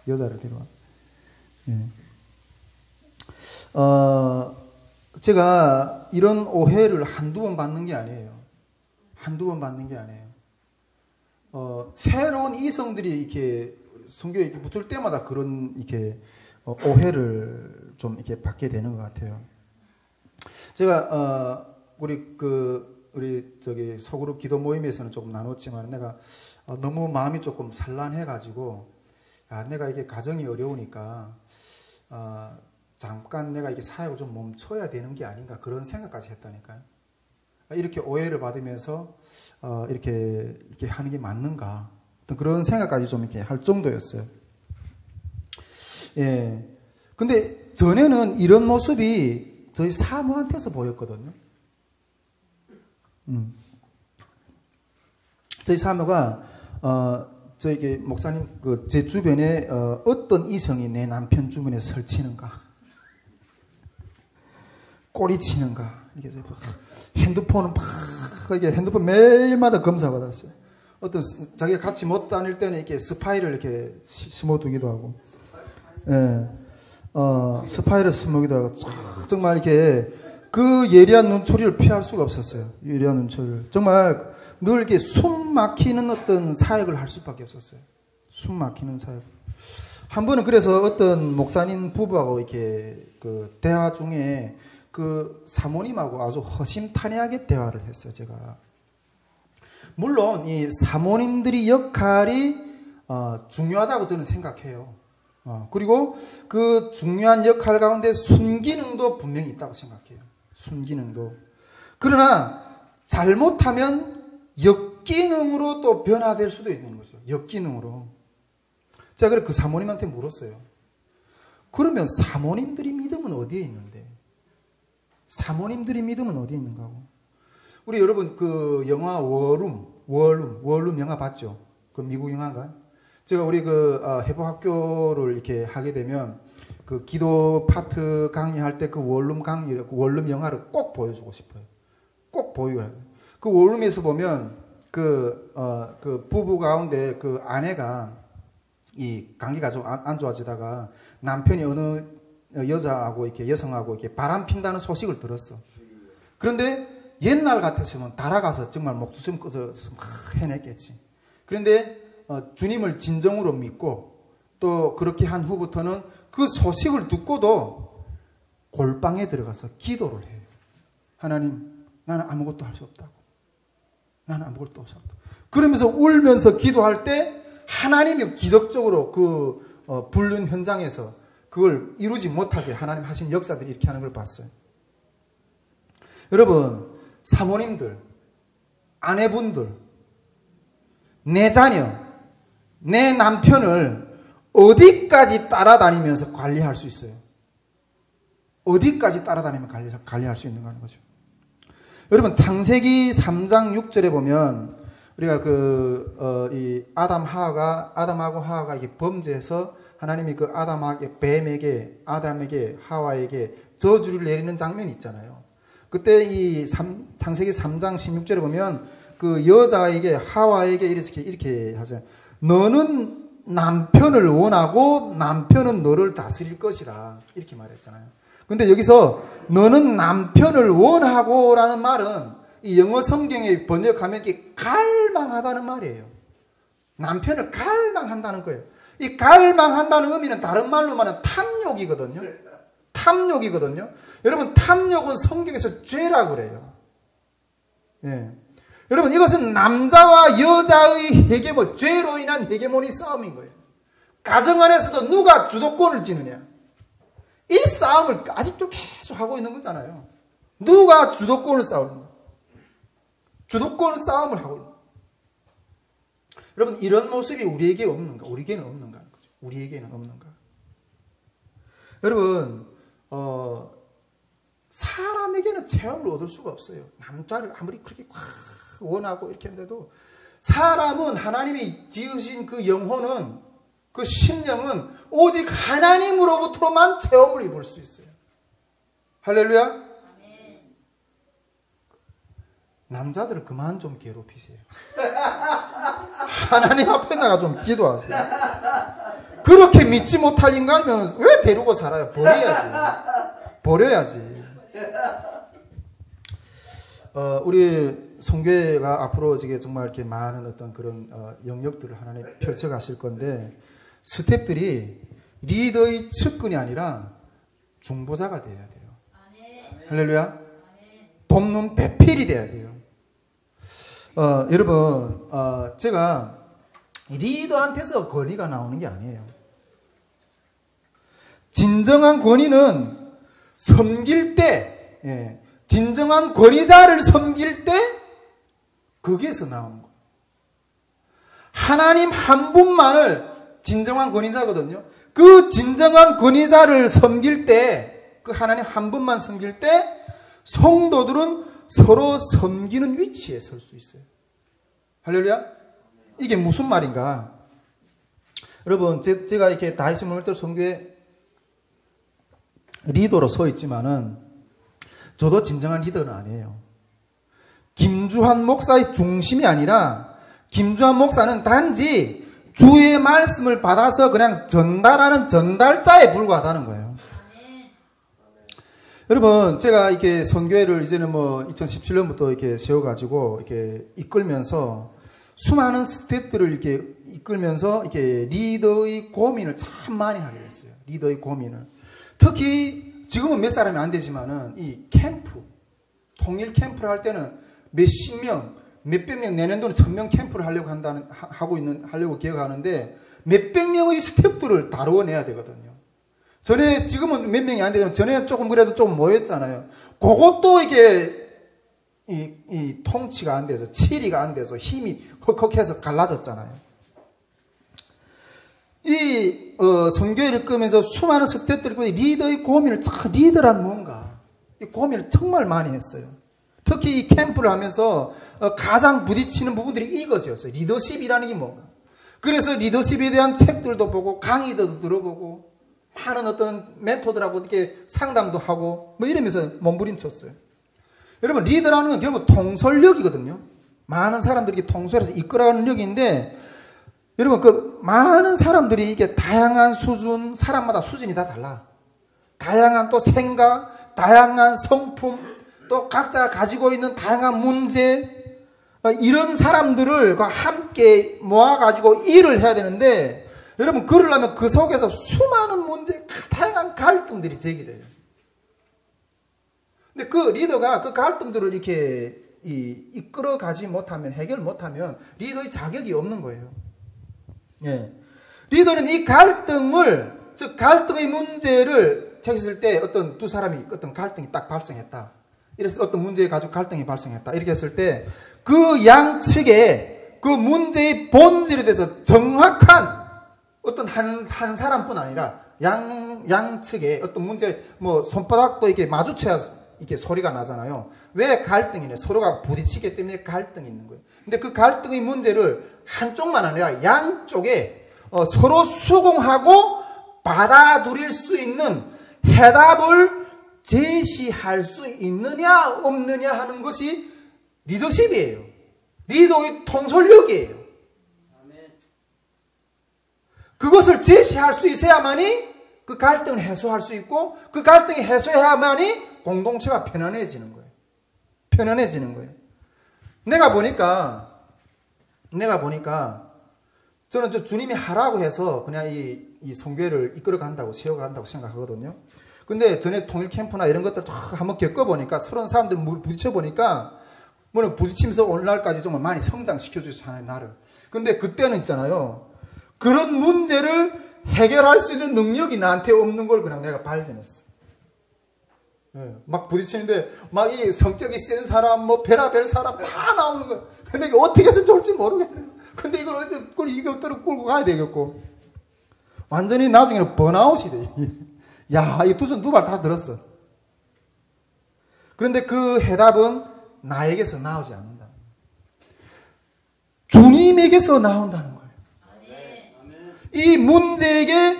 여자를 데려왔네. 예. 제가 이런 오해를 한두 번 받는 게 아니에요. 한두 번 받는 게 아니에요. 새로운 이성들이 이렇게 성경에 이렇게 붙을 때마다 그런 이렇게 오해를 좀 이렇게 받게 되는 것 같아요. 제가 우리 저기 소그룹 기도 모임에서는 조금 나눴지만 내가 너무 마음이 조금 산란해가지고 내가 이게 가정이 어려우니까 잠깐 내가 이게 사역을 좀 멈춰야 되는 게 아닌가 그런 생각까지 했다니까요. 이렇게 오해를 받으면서 이렇게 하는 게 맞는가 어떤 그런 생각까지 좀 이렇게 할 정도였어요. 예. 근데 전에는 이런 모습이 저희 사모한테서 보였거든요. 저희 사모가 저에게 목사님 제 주변에 어떤 이성이 내 남편 주변에 설치는가, 꼬리치는가, 이렇게 핸드폰은 막 이게 핸드폰 매일마다 검사받았어요. 어떤 자기가 같이 못 다닐 때는 이렇게 스파이를 이렇게 심어두기도 하고, 예, 스파이를 심어두기도 하고, 정말 이렇게 그 예리한 눈초리를 피할 수가 없었어요. 예리한 눈초리를 정말 늘 이렇게 숨 막히는 어떤 사역을 할 수밖에 없었어요. 숨 막히는 사역. 한 번은 그래서 어떤 목사님 부부하고 이렇게 그 대화 중에 그 사모님하고 아주 허심탄회하게 대화를 했어요, 제가. 물론 이 사모님들이 역할이 중요하다고 저는 생각해요. 그리고 그 중요한 역할 가운데 순기능도 분명히 있다고 생각해요. 순기능도. 그러나 잘못하면 역기능으로 또 변화될 수도 있는 거죠. 역기능으로. 제가 그래 그 사모님한테 물었어요. 그러면 사모님들이 믿음은 어디에 있는데? 사모님들이 믿음은 어디에 있는가 하고. 우리 여러분 그 영화 월룸 영화 봤죠? 그 미국 영화인가요? 제가 우리 그 회복학교를 이렇게 하게 되면 그 기도 파트 강의할 때 그 월룸 영화를 꼭 보여주고 싶어요. 꼭 보여요. 그 월룸에서 보면 그 부부 가운데 그 아내가 이 관계가 좀 안 좋아지다가 남편이 어느 여자하고 이렇게 여성하고 이렇게 바람 핀다는 소식을 들었어. 그런데 옛날 같았으면 달아가서 정말 목숨 꺼져서 막 해냈겠지. 그런데 주님을 진정으로 믿고 또 그렇게 한 후부터는 그 소식을 듣고도 골방에 들어가서 기도를 해요. 하나님, 나는 아무것도 할 수 없다고. 나는 아무것도 할 수 없다고. 그러면서 울면서 기도할 때 하나님이 기적적으로 그 불륜 현장에서 그걸 이루지 못하게 하나님 하신 역사들이 이렇게 하는 걸 봤어요. 여러분, 사모님들, 아내분들, 내 자녀, 내 남편을 어디까지 따라다니면서 관리할 수 있어요? 어디까지 따라다니면 관리할 수 있는가 하는 거죠. 여러분, 창세기 3장 6절에 보면 우리가 이 아담하고 하와가 이게 범죄해서 하나님이 그 아담에게 하와에게 저주를 내리는 장면이 있잖아요. 그때 이 창세기 3장 16절에 보면 그 여자에게 하와에게 이렇게 하잖아요. 너는 남편을 원하고 남편은 너를 다스릴 것이라 이렇게 말했잖아요. 근데 여기서 너는 남편을 원하고 라는 말은 이 영어 성경에 번역하면 이게 갈망하다는 말이에요. 남편을 갈망한다는 거예요. 이 갈망한다는 의미는 다른 말로 말하면 탐욕이거든요. 탐욕이거든요. 여러분, 탐욕은 성경에서 죄라고 그래요. 예. 여러분, 이것은 남자와 여자의 죄로 인한 헤게모니 싸움인 거예요. 가정 안에서도 누가 주도권을 지느냐. 이 싸움을 아직도 계속 하고 있는 거잖아요. 누가 주도권을 싸우는 거예요. 주도권 싸움을 하고 있는 거예요. 여러분, 이런 모습이 우리에게 없는가? 우리에게는 없는가 하는 거죠. 우리에게는 없는가? 여러분, 사람에게는 체험을 얻을 수가 없어요. 남자를 아무리 그렇게 원하고 이렇게 했는데도 사람은 하나님이 지으신 그 영혼은 그 심령은 오직 하나님으로부터만 체험을 입을 수 있어요. 할렐루야. 남자들을 그만 좀 괴롭히세요. 하나님 앞에다가 좀 기도하세요. 그렇게 믿지 못할 인간이면 왜 데리고 살아요? 버려야지. 우리 송교회가 앞으로 정말 이렇게 많은 어떤 그런 영역들을 하나님 펼쳐가실 건데, 스텝들이 리더의 측근이 아니라 중보자가 되어야 돼요. 할렐루야. 돕는 배필이 돼야 돼요. 여러분, 제가 리더한테서 권위가 나오는 게 아니에요. 진정한 권위는 섬길 때, 진정한 권위자를 섬길 때 거기에서 나오는 거예요. 하나님 한 분만을 진정한 권위자거든요. 그 진정한 권위자를 섬길 때, 그 하나님 한 분만 섬길 때 성도들은 서로 섬기는 위치에 설 수 있어요. 할렐루야. 이게 무슨 말인가? 여러분, 제가 이렇게 다이스 몰터 선교회 리더로 서 있지만은 저도 진정한 리더는 아니에요. 김주한 목사의 중심이 아니라, 김주한 목사는 단지 주의 말씀을 받아서 그냥 전달하는 전달자에 불과하다는 거예요. 여러분, 제가 이렇게 선교회를 이제는 2017년부터 이렇게 세워가지고 이렇게 이끌면서 수많은 스태프들을 이렇게 이끌면서 이렇게 리더의 고민을 참 많이 하게 됐어요. 리더의 고민을. 특히 지금은 몇 사람이 안 되지만은 이 캠프, 통일 캠프를 할 때는 몇십 명, 몇백 명, 내년도는 1000명 캠프를 하려고 계획하는데 몇백 명의 스태프들을 다루어내야 되거든요. 전에, 지금은 몇 명이 안 되지만 전에 조금 그래도 좀 모였잖아요. 그것도 이게 이 통치가 안 돼서, 치리가 안 돼서 힘이 헉헉해서 갈라졌잖아요. 이 선교회를 끄면서 수많은 스태프들이 리더의 고민을, 리더란 뭔가, 이 고민을 정말 많이 했어요. 특히 이 캠프를 하면서 가장 부딪히는 부분들이 이것이었어요. 리더십이라는 게 뭔가. 그래서 리더십에 대한 책들도 보고 강의도 들어보고 많은 어떤 멘토들하고 이렇게 상담도 하고 이러면서 몸부림쳤어요. 여러분, 리더라는 건 결국 통솔력이거든요. 많은 사람들이 통솔해서 이끌어가는力인데, 여러분, 그 많은 사람들이 이게 다양한 수준, 사람마다 수준이 다 달라. 다양한 또 생각, 다양한 성품, 또 각자 가지고 있는 다양한 문제, 이런 사람들을 함께 모아가지고 일을 해야 되는데, 여러분, 그러려면 그 속에서 수많은 문제, 다양한 갈등들이 제기돼요. 근데 그 리더가 그 갈등들을 이렇게 이끌어가지 못하면, 해결 못하면 리더의 자격이 없는 거예요. 예. 리더는 이 갈등을, 즉 갈등의 문제를 책했을 때 어떤 두 사람이 어떤 갈등이 딱 발생했다. 이래서 어떤 문제에 가지고 갈등이 발생했다. 이렇게 했을 때 그 양측에 그 문제의 본질에 대해서 정확한 어떤 한 사람뿐 아니라 양측에 어떤 문제, 손바닥도 이렇게 마주쳐야 이렇게 소리가 나잖아요. 왜 갈등이네? 서로가 부딪히기 때문에 갈등이 있는 거예요. 근데 그 갈등의 문제를 한쪽만 아니라 양쪽에 서로 수긍하고 받아들일 수 있는 해답을 제시할 수 있느냐 없느냐 하는 것이 리더십이에요. 리더의 통솔력이에요. 그것을 제시할 수 있어야만이 그 갈등을 해소할 수 있고, 그 갈등이 해소해야만이 공동체가 편안해지는 거예요. 편안해지는 거예요. 내가 보니까 저는 주님이 하라고 해서 그냥 이 선교회를 이끌어간다고, 세워간다고 생각하거든요. 근데 전에 통일 캠프나 이런 것들 한번 겪어보니까, 서로 사람들 부딪혀보니까, 부딪히면서 오늘날까지 정말 많이 성장시켜주잖아요, 나를. 근데 그때는 있잖아요. 그런 문제를 해결할 수 있는 능력이 나한테 없는 걸 그냥 내가 발견했어. 예, 막 부딪히는데, 막 이 성격이 센 사람, 별의별 사람 다 나오는 거야. 근데 이거 어떻게 해서 좋을지 모르겠는 거야. 근데 이것들을 끌고 가야 되겠고. 완전히 나중에는 번아웃이 돼. 야, 이 두 손 두 발 다 들었어. 그런데 그 해답은 나에게서 나오지 않는다. 주님에게서 나온다는 거예요. 이 문제에게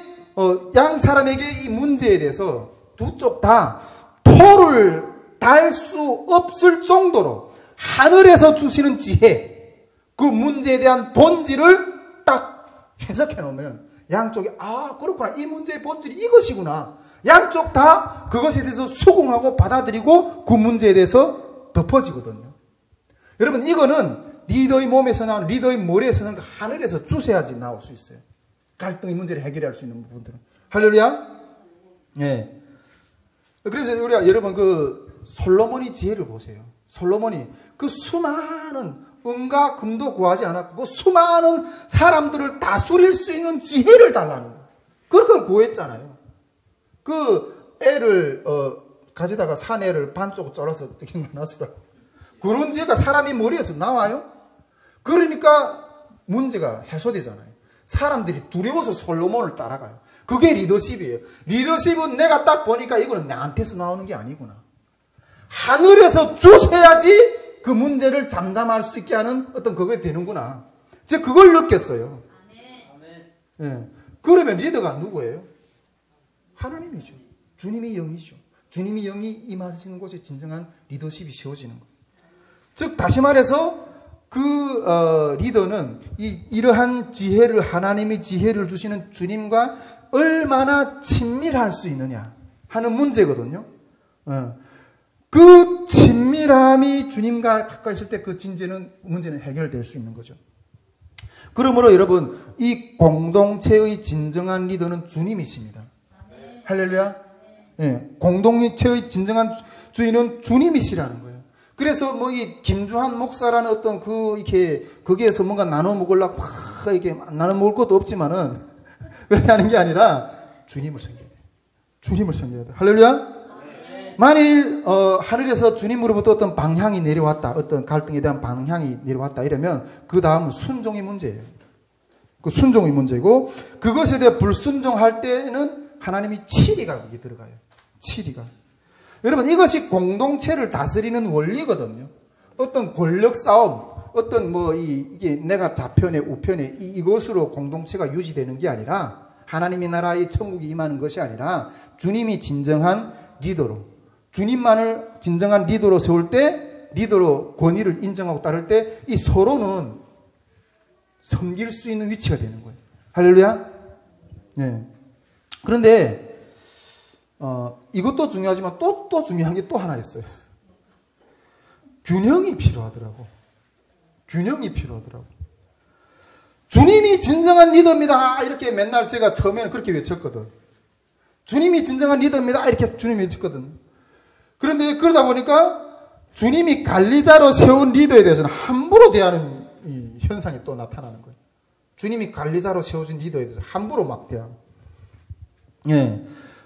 양 사람에게 이 문제에 대해서 두 쪽 다 토를 달 수 없을 정도로 하늘에서 주시는 지혜, 그 문제에 대한 본질을 딱 해석해 놓으면 양쪽이 그렇구나, 이 문제의 본질이 이것이구나, 양쪽 다 그것에 대해서 수긍하고 받아들이고 그 문제에 대해서 덮어지거든요. 여러분, 이거는 리더의 몸에서 나오는, 리더의 머리에서 나오는 하늘에서 주셔야지 나올 수 있어요. 갈등의 문제를 해결할 수 있는 부분들은. 할렐루야? 예. 그래서 우리가 여러분 솔로몬의 지혜를 보세요. 솔로몬이 그 수많은 은과 금도 구하지 않았고 그 수많은 사람들을 다스릴 수 있는 지혜를 달라는 거예요. 그걸 구했잖아요. 그 애를 가지다가 산 애를 반쪽 잘라서 어떻게 나눠주라. 그런 지혜가 사람이 머리에서 나와요? 그러니까 문제가 해소되잖아요. 사람들이 두려워서 솔로몬을 따라가요. 그게 리더십이에요. 리더십은 내가 딱 보니까 이거는 나한테서 나오는 게 아니구나. 하늘에서 주셔야지 그 문제를 잠잠할 수 있게 하는 어떤 그게 되는구나. 제가 그걸 느꼈어요. 예. 그러면 리더가 누구예요? 하나님이죠. 주님이 영이죠. 주님이 영이 임하시는 곳에 진정한 리더십이 세워지는 거예요. 즉 다시 말해서 리더는 이러한 지혜를, 하나님의 지혜를 주시는 주님과 얼마나 친밀할 수 있느냐 하는 문제거든요. 그 친밀함이 주님과 가까이 있을 때 그 문제는 해결될 수 있는 거죠. 그러므로 여러분, 이 공동체의 진정한 리더는 주님이십니다. 할렐루야. 예, 공동체의 진정한 주인은 주님이시라는 거예요. 그래서 이 김주한 목사라는 어떤 거기에서 뭔가 나눠 먹으려고 막 이렇게 나눠 먹을 것도 없지만은 그렇게 하는 게 아니라 주님을 섬겨야 돼요. 주님을 섬겨야 돼요. 할렐루야. 만일 하늘에서 주님으로부터 어떤 방향이 내려왔다, 어떤 갈등에 대한 방향이 내려왔다 이러면 그 다음은 순종의 문제예요. 그 순종의 문제고, 그것에 대해 불순종할 때는 하나님이 치리가 거기 들어가요. 치리가. 여러분, 이것이 공동체를 다스리는 원리거든요. 어떤 권력 싸움, 어떤 이게 내가 좌편에 우편에 이것으로 공동체가 유지되는 게 아니라, 하나님의 나라의 천국이 임하는 것이 아니라 주님이 진정한 리더로, 주님만을 진정한 리더로 세울 때, 리더로 권위를 인정하고 따를 때 이 서로는 섬길 수 있는 위치가 되는 거예요. 할렐루야. 네. 그런데 이것도 중요하지만 또 중요한 게 또 하나 있어요. 균형이 필요하더라고. 균형이 필요하더라고. 주님이 진정한 리더입니다. 이렇게 맨날 제가 처음에는 그렇게 외쳤거든. 주님이 진정한 리더입니다. 이렇게 주님이 외쳤거든. 그런데 그러다 보니까 주님이 관리자로 세운 리더에 대해서는 함부로 대하는 이 현상이 또 나타나는 거예요. 주님이 관리자로 세워진 리더에 대해서 함부로 막 대하고. 예.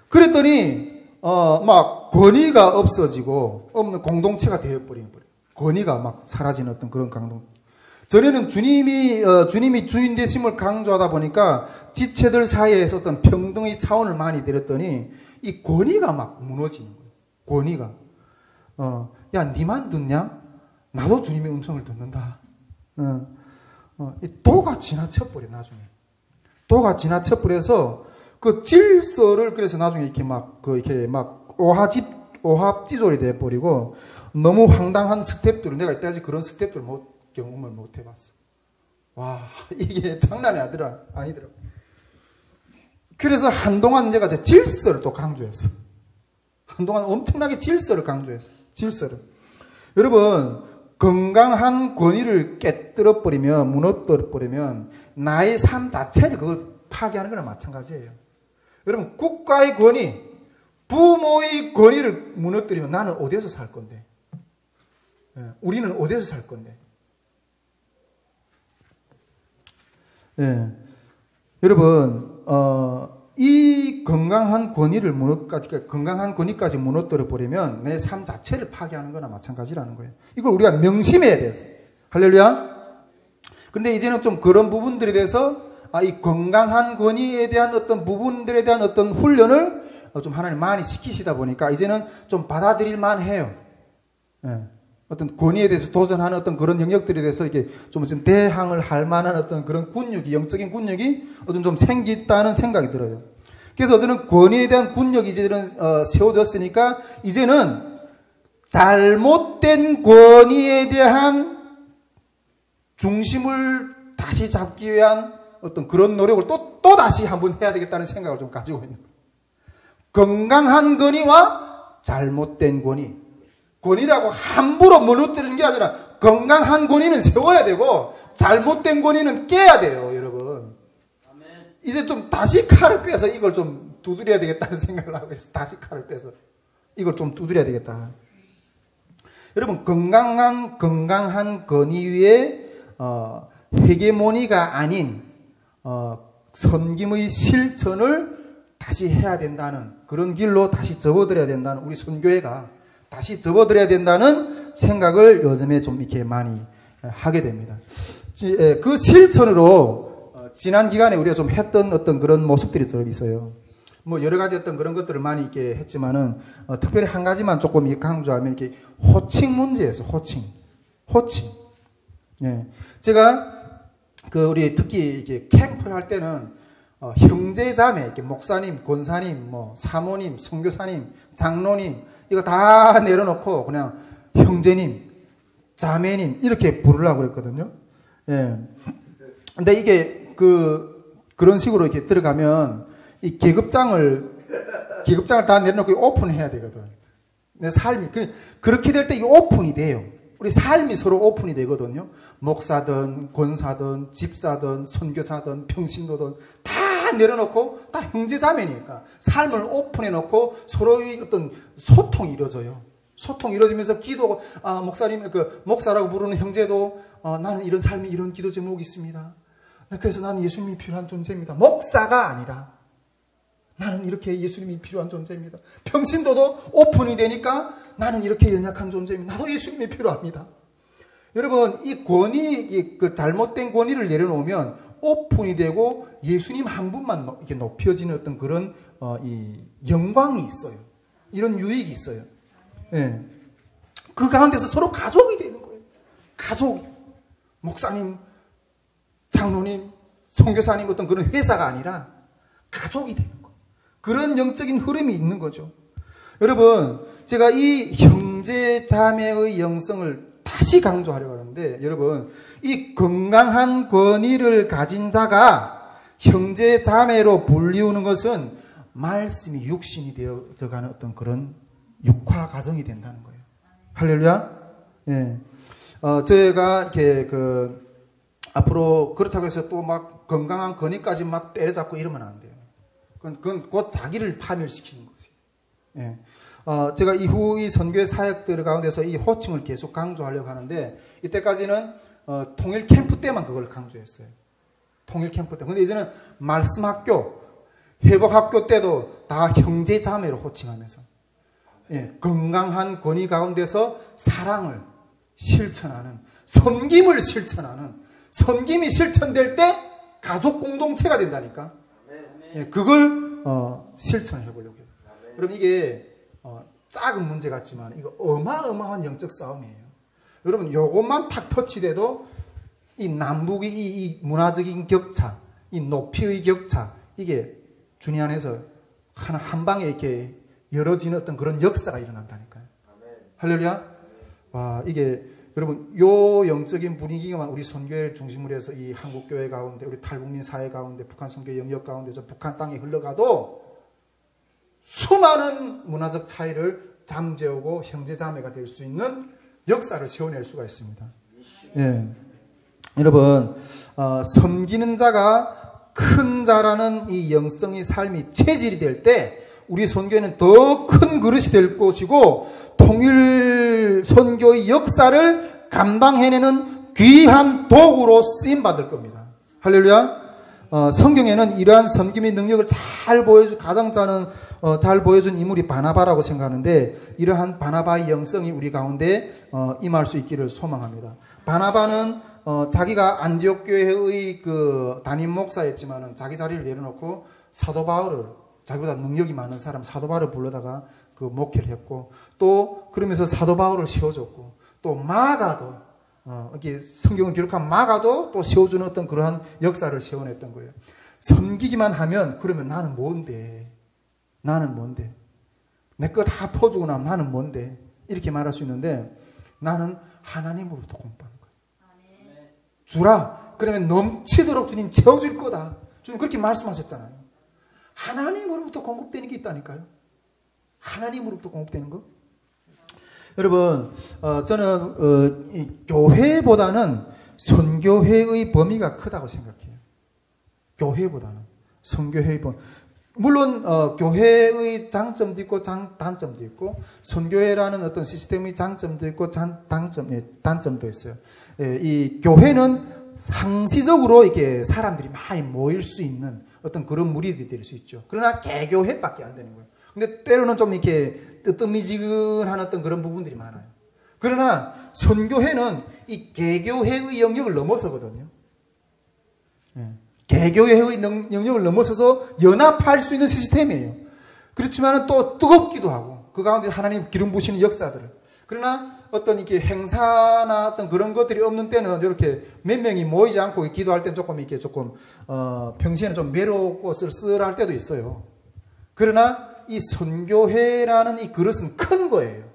그랬더니 막 권위가 없어지고 없는 공동체가 되어버리는 거예요. 권위가 막 사라지는 어떤 그런 강동. 전에는 주님이 주인 되심을 강조하다 보니까 지체들 사이에서 어떤 평등의 차원을 많이 들였더니 이 권위가 막 무너지는 거예요. 권위가. 야, 니만 듣냐? 나도 주님의 음성을 듣는다. 이 도가 지나쳐버려, 나중에. 도가 지나쳐버려서 그 질서를 그래서 나중에 이렇게 막 오합지졸이 돼버리고 너무 황당한 스텝들을, 내가 이때까지 그런 스텝들을 경험을 못 해봤어. 와, 이게 장난이 아니더라. 그래서 한동안 내가 질서를 또 강조했어. 한동안 엄청나게 질서를 강조했어. 질서를. 여러분, 건강한 권위를 깨뜨려버리면, 무너뜨려버리면 나의 삶 자체를 그걸 파괴하는 거나 마찬가지예요. 여러분, 국가의 권위, 부모의 권위를 무너뜨리면 나는 어디에서 살 건데? 우리는 어디에서 살 건데? 예. 여러분, 이 건강한 권위까지 무너뜨려 버리면 내 삶 자체를 파괴하는 거나 마찬가지라는 거예요. 이걸 우리가 명심해야 돼요. 할렐루야. 그런데 이제는 좀 그런 부분들에 대해서 이 건강한 권위에 대한 어떤 부분들에 대한 어떤 훈련을 좀 하나님 많이 시키시다 보니까 이제는 좀 받아들일 만해요. 예. 어떤 권위에 대해서 도전하는 어떤 그런 영역들에 대해서 이게 좀 대항을 할 만한 어떤 그런 군력이, 영적인 군력이 어떤 좀 생겼다는 생각이 들어요. 그래서 저는 권위에 대한 군력이 이제는 세워졌으니까 이제는 잘못된 권위에 대한 중심을 다시 잡기 위한 어떤 그런 노력을 또 다시 한번 해야 되겠다는 생각을 좀 가지고 있는 거예요. 건강한 권위와 잘못된 권위. 권위라고 함부로 무너뜨리는 게 아니라 건강한 권위는 세워야 되고 잘못된 권위는 깨야 돼요, 여러분. 이제 좀 다시 칼을 빼서 이걸 좀 두드려야 되겠다는 생각을 하고 있어요. 다시 칼을 빼서 이걸 좀 두드려야 되겠다. 여러분, 건강한 권위 위에 헤게모니가 아닌 섬김의 실천을 다시 해야 된다는 그런 길로 다시 접어들어야 된다는, 우리 선교회가 다시 접어들어야 된다는 생각을 요즘에 좀 이렇게 많이 하게 됩니다. 그 실천으로 지난 기간에 우리가 좀 했던 어떤 그런 모습들이 좀 있어요. 뭐 여러 가지 어떤 그런 것들을 많이 이렇게 했지만은 특별히 한 가지만 조금 강조하면 이렇게 호칭 문제에서 호칭. 예. 제가 우리 특히 이렇게 캠프를 할 때는 형제자매, 이렇게 목사님, 권사님, 뭐 사모님, 선교사님, 장로님 이거 다 내려놓고 그냥 형제님, 자매님 이렇게 부르려고 그랬거든요. 예. 근데 이게 그런 식으로 이렇게 들어가면 이 계급장을 다 내려놓고 오픈해야 되거든. 내 삶이 그렇게 될 때 이 오픈이 돼요. 우리 삶이 서로 오픈이 되거든요. 목사든 권사든 집사든 선교사든 평신도든 다 내려놓고 다 형제자매니까 삶을 오픈해놓고 서로의 어떤 소통이 이루어져요. 소통이 이루어지면서 기도, 목사님, 목사라고 부르는 형제도 나는 이런 삶이 이런 기도 제목이 있습니다. 그래서 나는 예수님이 필요한 존재입니다. 목사가 아니라 나는 이렇게 예수님이 필요한 존재입니다. 평신도도 오픈이 되니까 나는 이렇게 연약한 존재입니다. 나도 예수님이 필요합니다. 여러분, 이 권위, 잘못된 권위를 내려놓으면 오픈이 되고 예수님 한 분만 이렇게 높여지는 어떤 그런 이 영광이 있어요. 이런 유익이 있어요. 예. 그 가운데서 서로 가족이 되는 거예요. 가족, 목사님, 장로님, 선교사님 어떤 그런 회사가 아니라 가족이 되는 거예요. 그런 영적인 흐름이 있는 거죠. 여러분, 제가 이 형제 자매의 영성을 다시 강조하려고 하는데, 여러분, 이 건강한 권위를 가진 자가 형제 자매로 불리우는 것은 말씀이 육신이 되어져 가는 어떤 그런 육화 과정이 된다는 거예요. 할렐루야. 예. 저희가 이렇게 앞으로 그렇다고 해서 또 막 건강한 권위까지 막 때려잡고 이러면 안 돼요. 그건 곧 자기를 파멸시키는 거지. 예. 제가 이후 이 선교의 사역들 가운데서 이 호칭을 계속 강조하려고 하는데, 이때까지는 통일 캠프 때만 그걸 강조했어요. 통일 캠프 때. 근데 이제는 말씀학교, 회복학교 때도 다 형제 자매로 호칭하면서, 예, 건강한 권위 가운데서 사랑을 실천하는, 섬김을 실천하는, 섬김이 실천될 때 가족 공동체가 된다니까. 예, 그걸 실천해 보려고 해요. 여러분, 이게 작은 문제 같지만 이거 어마어마한 영적 싸움이에요. 여러분, 요것만 탁 터치돼도 이 남북의 이 문화적인 격차, 이 높이의 격차, 이게 주님 안에서 한 방에 이렇게 열어지는 어떤 그런 역사가 일어난다니까요. 할렐루야. 와, 이게 여러분, 요 영적인 분위기만 우리 선교회를 중심으로 해서 이 한국교회 가운데, 우리 탈북민 사회 가운데, 북한 선교 영역 가운데, 저 북한 땅에 흘러가도 수많은 문화적 차이를 잠재우고 형제자매가 될 수 있는 역사를 세워낼 수가 있습니다. 예. 여러분, 섬기는 자가 큰 자라는 이 영성의 삶이 체질이 될 때 우리 선교회는 더 큰 그릇이 될 것이고, 통일 선교의 역사를 감당해내는 귀한 도구로 쓰임받을 겁니다. 할렐루야. 성경에는 이러한 섬김의 능력을 잘 보여준, 가장 잘 보여준 인물이 바나바라고 생각하는데, 이러한 바나바의 영성이 우리 가운데 임할 수 있기를 소망합니다. 바나바는 자기가 안디옥 교회의 담임 목사였지만은 자기 자리를 내려놓고 사도 바울을, 자기보다 능력이 많은 사람 사도 바울을 불러다가 목회를 했고, 또 그러면서 사도 바울을 세워줬고, 또 또 마가도 이렇게 성경을 기록한 마가도 또 세워주는 어떤 그러한 역사를 세워냈던 거예요. 섬기기만 하면 그러면 나는 뭔데? 나는 뭔데? 내 거 다 퍼주고 나면 나는 뭔데? 이렇게 말할 수 있는데 나는 하나님으로부터 공급하는 거예요. 주라. 그러면 넘치도록 주님 채워줄 거다. 주님 그렇게 말씀하셨잖아요. 하나님으로부터 공급되는 게 있다니까요. 하나님으로부터 공급되는 거. 여러분, 저는 이 교회보다는 선교회의 범위가 크다고 생각해요. 교회보다는 선교회의 범위. 물론 교회의 장점도 있고 단점도 있고 선교회라는 어떤 시스템의 장점도 있고 단점도 있어요. 이 교회는 상시적으로 이렇게 사람들이 많이 모일 수 있는 어떤 그런 무리들이 될 수 있죠. 그러나 개교회밖에 안 되는 거예요. 근데 때로는 좀 이렇게 뜨뜻미지근한 어떤 그런 부분들이 많아요. 그러나 선교회는 이 개교회의 영역을 넘어서거든요. 개교회의 영역을 넘어서서 연합할 수 있는 시스템이에요. 그렇지만 또 뜨겁기도 하고 그 가운데 하나님 기름 부으시는 역사들을. 그러나 어떤 이렇게 행사나 어떤 그런 것들이 없는 때는 이렇게 몇 명이 모이지 않고 기도할 때는 조금 이렇게 평소에는 좀 외롭고 쓸쓸할 때도 있어요. 그러나 이 선교회라는 이 그릇은 큰 거예요.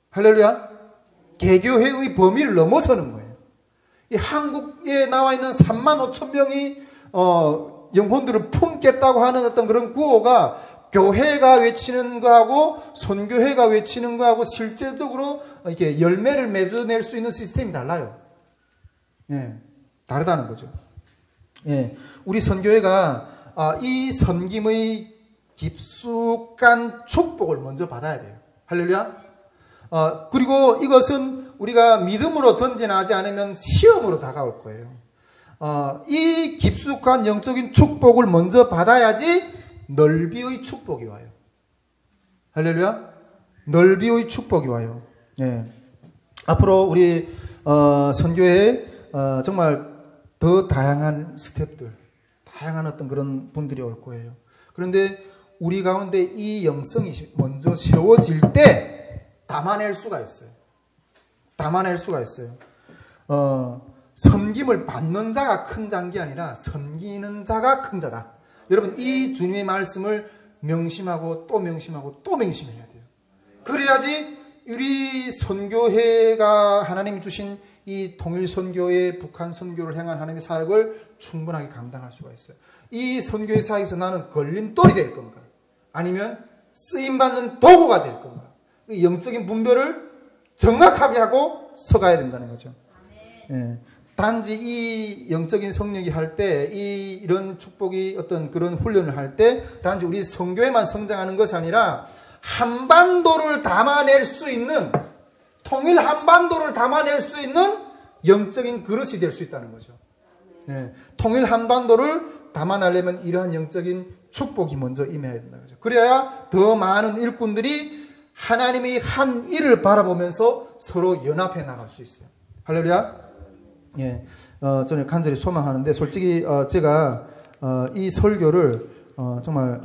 할렐루야. 개교회의 범위를 넘어서는 거예요. 이 한국에 나와 있는 3만 5천 명이 영혼들을 품겠다고 하는 어떤 그런 구호가 교회가 외치는 거하고 선교회가 외치는 거하고 실제적으로 이렇게 열매를 맺어낼 수 있는 시스템이 달라요. 예, 다르다는 거죠. 예, 우리 선교회가 이 섬김의 깊숙한 축복을 먼저 받아야 돼요. 할렐루야. 그리고 이것은 우리가 믿음으로 전진하지 않으면 시험으로 다가올 거예요. 이 깊숙한 영적인 축복을 먼저 받아야지 넓이의 축복이 와요. 할렐루야. 넓이의 축복이 와요. 예. 앞으로 우리 선교회에 정말 더 다양한 스텝들, 다양한 어떤 그런 분들이 올 거예요. 그런데 우리 가운데 이 영성이 먼저 세워질 때 담아낼 수가 있어요. 담아낼 수가 있어요. 섬김을 받는 자가 큰 자가 아니라 섬기는 자가 큰 자다. 여러분 이 주님의 말씀을 명심하고 또 명심하고 또 명심해야 돼요. 그래야지 우리 선교회가 하나님이 주신 이 통일 선교의 북한 선교를 향한 하나님의 사역을 충분하게 감당할 수가 있어요. 이 선교의 사역에서 나는 걸림돌이 될 건가? 아니면 쓰임받는 도구가 될 건가? 이 영적인 분별을 정확하게 하고 서가야 된다는 거죠. 예. 단지 이 영적인 성령이 할 때, 이런 축복이 어떤 그런 훈련을 할 때, 단지 우리 선교회만 성장하는 것이 아니라, 한반도를 담아낼 수 있는, 통일 한반도를 담아낼 수 있는 영적인 그릇이 될 수 있다는 거죠. 네. 통일 한반도를 담아내려면 이러한 영적인 축복이 먼저 임해야 된다는 거죠. 그래야 더 많은 일꾼들이 하나님의 한 일을 바라보면서 서로 연합해 나갈 수 있어요. 할렐루야. 예, 저는 간절히 소망하는데, 솔직히, 제가, 이 설교를, 정말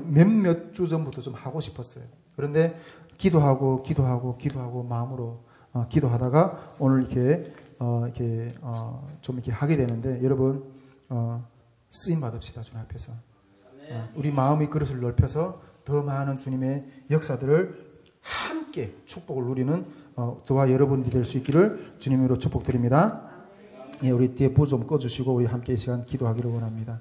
몇몇 주 전부터 좀 하고 싶었어요. 그런데, 기도하고, 마음으로, 기도하다가, 오늘 좀 이렇게 하게 되는데, 여러분, 쓰임 받읍시다, 주님 앞에서. 우리 마음의 그릇을 넓혀서, 더 많은 주님의 역사들을 함께 축복을 누리는 저와 여러분이 될 수 있기를 주님으로 축복드립니다. 예, 우리 뒤에 불 좀 꺼주시고 우리 함께 이 시간 기도하기를 원합니다.